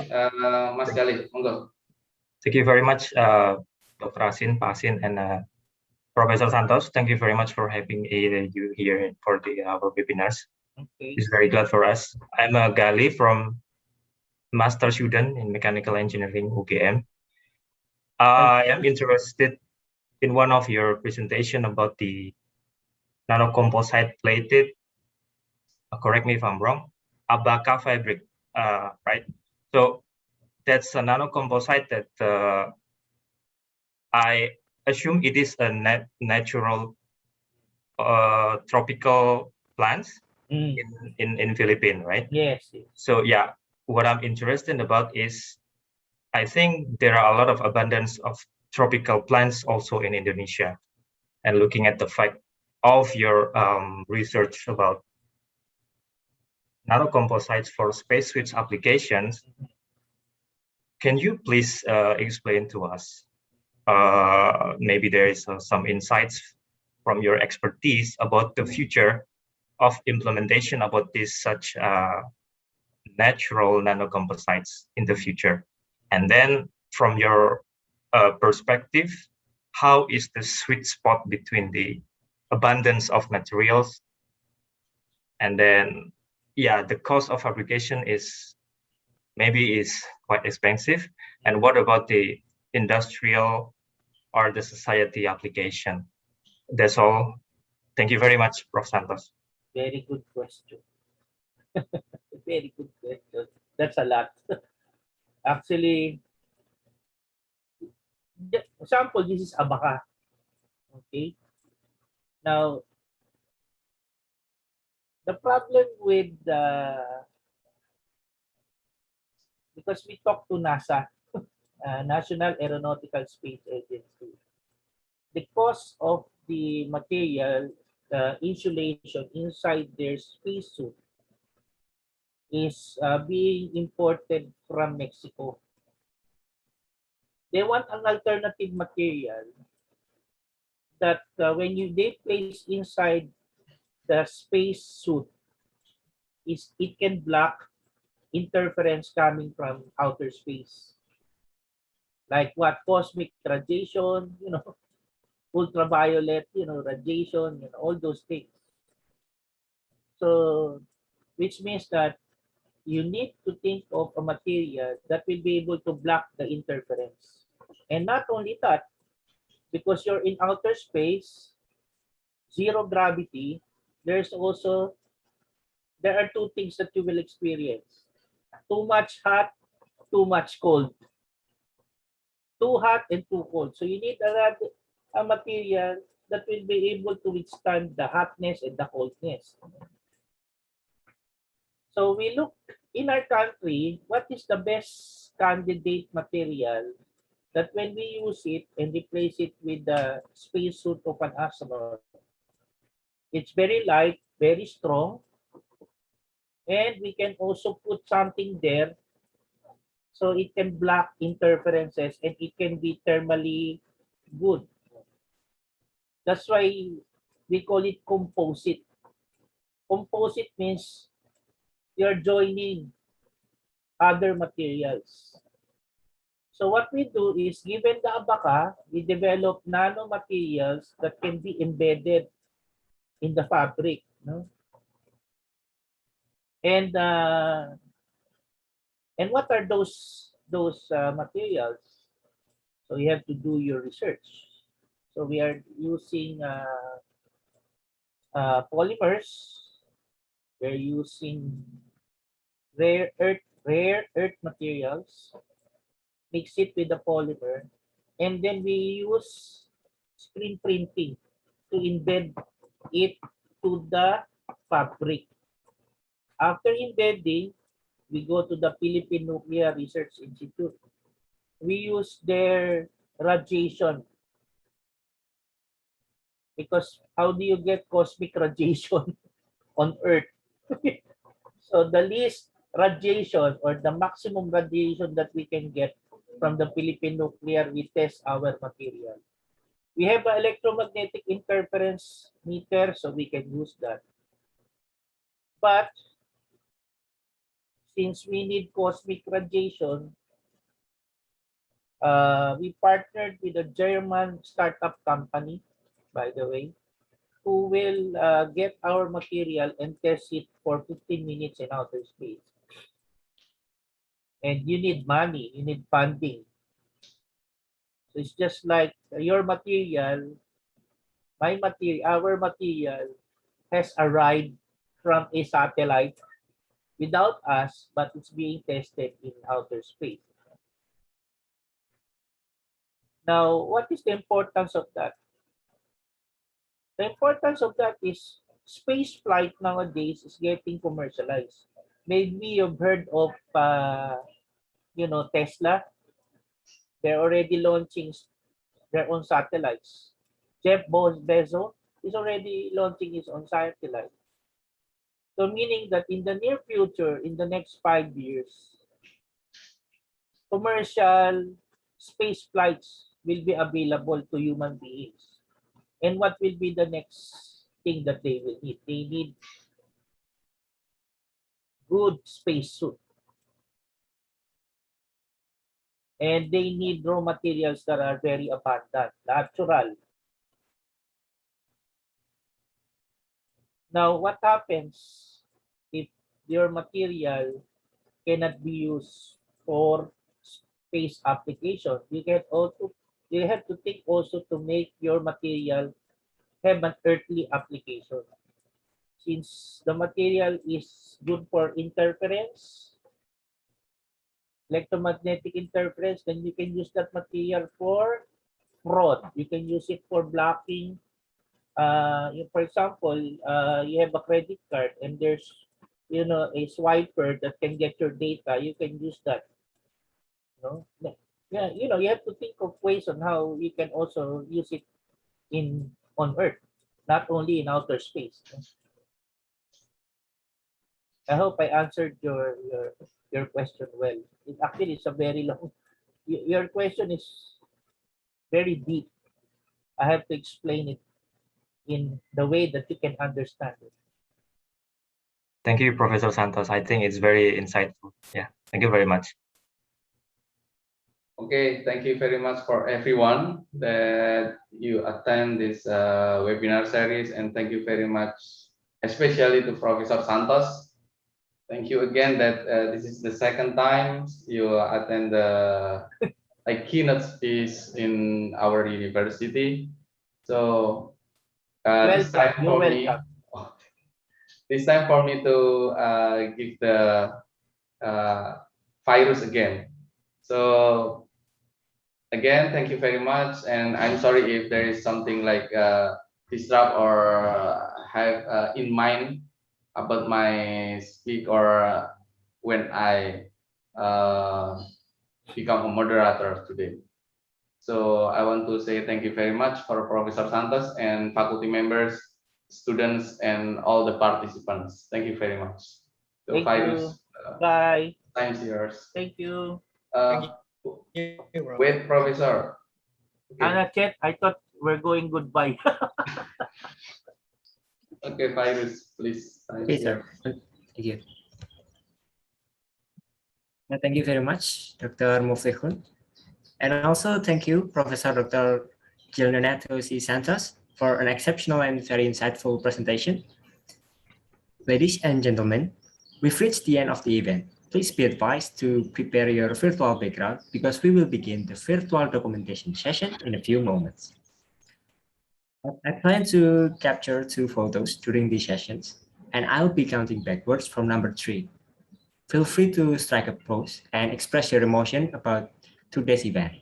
Mas Galih, monggo. Thank you very much, Dr. Asin, Pak Asin, and Professor Santos. Thank you very much for having you here for our webinars. Okay. It's very glad for us. I'm Gali from Master student in Mechanical Engineering UGM. I am interested in one of your presentation about the nanocomposite plated, correct me if I'm wrong, Abaca fabric, right? So that's a nanocomposite that I assume it is a natural tropical plants in Philippines, right? Yes, yes. So yeah, what I'm interested about is I think there are a lot of abundance of tropical plants also in Indonesia. And looking at the fact of your research about nanocomposites for space switch applications, can you please explain to us? Maybe there is some insights from your expertise about the future of implementation about this such natural nanocomposites in the future. And then from your perspective, how is the sweet spot between the abundance of materials and then, yeah, the cost of fabrication is quite expensive. And what about the industrial or the society application? That's all. Thank you very much, Prof. Santos. Very good question. Very good question. That's a lot. Actually, example, this is Abaca. Okay. Now, the problem with because we talked to NASA, National Aeronautical Space Agency, the cost of the material insulation inside their spacesuit is being imported from Mexico. They want an alternative material that when they place inside the space suit, it can block interference coming from outer space. Like what? Cosmic radiation, ultraviolet, radiation, all those things. So, which means that you need to think of a material that will be able to block the interference. And not only that, because you're in outer space, zero gravity, there are two things that you will experience. Too much hot, too much cold. Too hot and too cold. So you need a material that will be able to withstand the hotness and the coldness. So we look in our country, what is the best candidate material that when we use it and replace it with the spacesuit of an astronaut, it's very light, very strong, and we can also put something there so it can block interferences and it can be thermally good. That's why we call it composite. Composite means you're joining other materials. So what we do is, given the abaca, we develop nanomaterials that can be embedded in the fabric. No? And what are those materials? So you have to do your research. So we are using polymers. We're using rare earth materials, mix it with the polymer, and then we use screen printing to embed it to the fabric. After embedding, we go to the Philippine Nuclear Research Institute. We use their radiation, because how do you get cosmic radiation on Earth? So the least radiation or the maximum radiation that we can get from the Philippine Nuclear, we test our material. We have an electromagnetic interference meter, so we can use that. But since we need cosmic radiation, we partnered with a German startup company, by the way, who will get our material and test it for 15 minutes in outer space. And you need money, you need funding. So it's just like your material, my material, our material has arrived from a satellite without us, but it's being tested in outer space. Now, what is the importance of that? The importance of that is space flight nowadays is getting commercialized. Maybe you've heard of, Tesla. They're already launching their own satellites. Jeff Bezos is already launching his own satellite. So meaning that in the near future, in the next 5 years, commercial space flights will be available to human beings. And what will be the next thing that they will need? They need good spacesuit. And they need raw materials that are very abundant, natural. Now, what happens if your material cannot be used for space application? You have to think also to make your material have an earthly application. Since the material is good for interference, electromagnetic interference, then you can use that material for fraud. You can use it for blocking. For example, you have a credit card and there's a swiper that can get your data. You can use that. Yeah, you have to think of ways on how you can also use it on Earth, not only in outer space. I hope I answered your question well. Actually, it's a very long. Your question is very deep. I have to explain it in the way that you can understand it. Thank you, Professor Santos. I think it's very insightful. Yeah, thank you very much. Okay, thank you very much for everyone that you attend this webinar series, and thank you very much, especially to Professor Santos. Thank you again that this is the second time you attend the keynote speech in our university. So this time for me, this time for me to give the virus again. So again, thank you very much, and I'm sorry if there is something like disrupt or have in mind about my speak or when I become a moderator today. So I want to say thank you very much for Professor Santos and faculty members, students, and all the participants. Thank you very much. So Thank you. Virus, Bye. time's yours. Thank you. Uh, wait, Professor. Okay, Anna Chet, I thought we're going goodbye. okay, Virus, please. Time's Okay, sir. yours. Thank you. Thank you very much, Dr. Muflihun. And also thank you, Professor Dr. Gilneto C. Santos, for an exceptional and very insightful presentation. Ladies and gentlemen, we've reached the end of the event. Please be advised to prepare your virtual background because we will begin the virtual documentation session in a few moments. I plan to capture 2 photos during these sessions, and I'll be counting backwards from number 3. Feel free to strike a pose and express your emotion about today's event.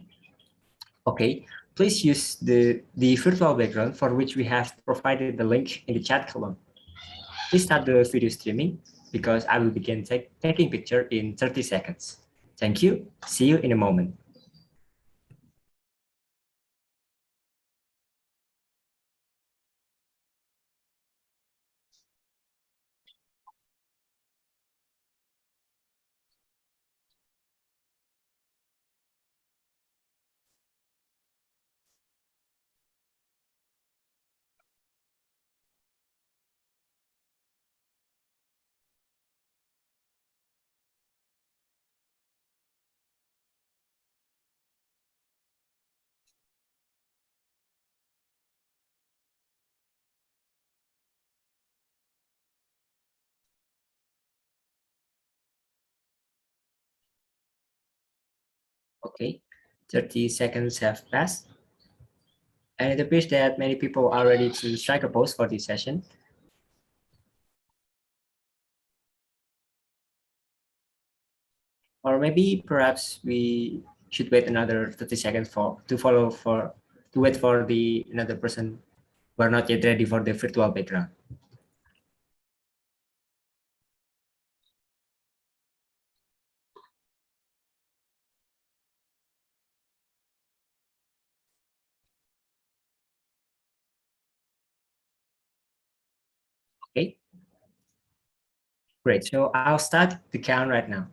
Okay, please use the virtual background for which we have provided the link in the chat column. Please start the video streaming because I will begin taking picture in 30 seconds. Thank you. See you in a moment. Okay, 30 seconds have passed. And it appears that many people are ready to strike a pose for this session. Or maybe perhaps we should wait another 30 seconds to wait for the another person who are not yet ready for the virtual background. Okay, great. So I'll start the count right now.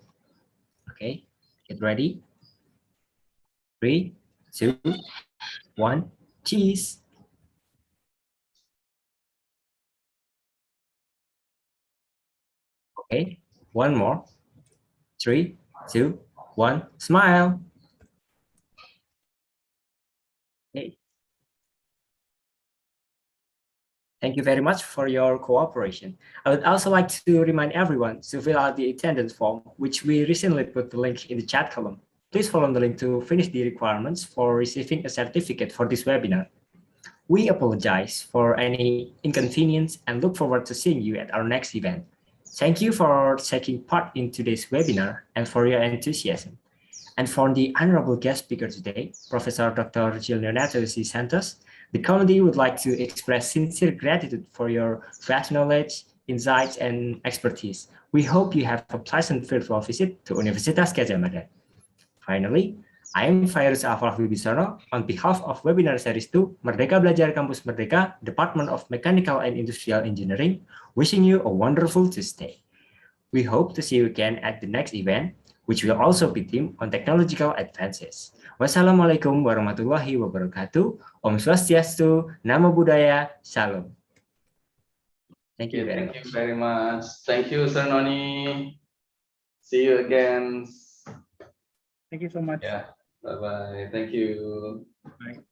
Okay, get ready. 3, 2, 1, cheese. Okay, one more. 3, 2, 1, smile. Okay. Thank you very much for your cooperation. I would also like to remind everyone to fill out the attendance form, which we recently put the link in the chat column. Please follow the link to finish the requirements for receiving a certificate for this webinar. We apologize for any inconvenience and look forward to seeing you at our next event. Thank you for taking part in today's webinar and for your enthusiasm. And for the honorable guest speaker today, Professor Dr. Gilneto C. Santos, the committee would like to express sincere gratitude for your vast knowledge, insights, and expertise. We hope you have a pleasant virtual visit to Universitas Gadjah Mada. Finally, I am Virus Afraf Wibisono on behalf of Webinar Series 2, Merdeka Belajar Kampus Merdeka, Department of Mechanical and Industrial Engineering, wishing you a wonderful Tuesday. We hope to see you again at the next event, which will also be themed on technological advances. Wassalamualaikum warahmatullahi wabarakatuh. Om Swastiastu, Namo Buddhaya, Salam. Thank you very much. Thank you very much. Thank you, Sir Noni. See you again. Thank you so much. Yeah. Bye-bye. Thank you. Bye.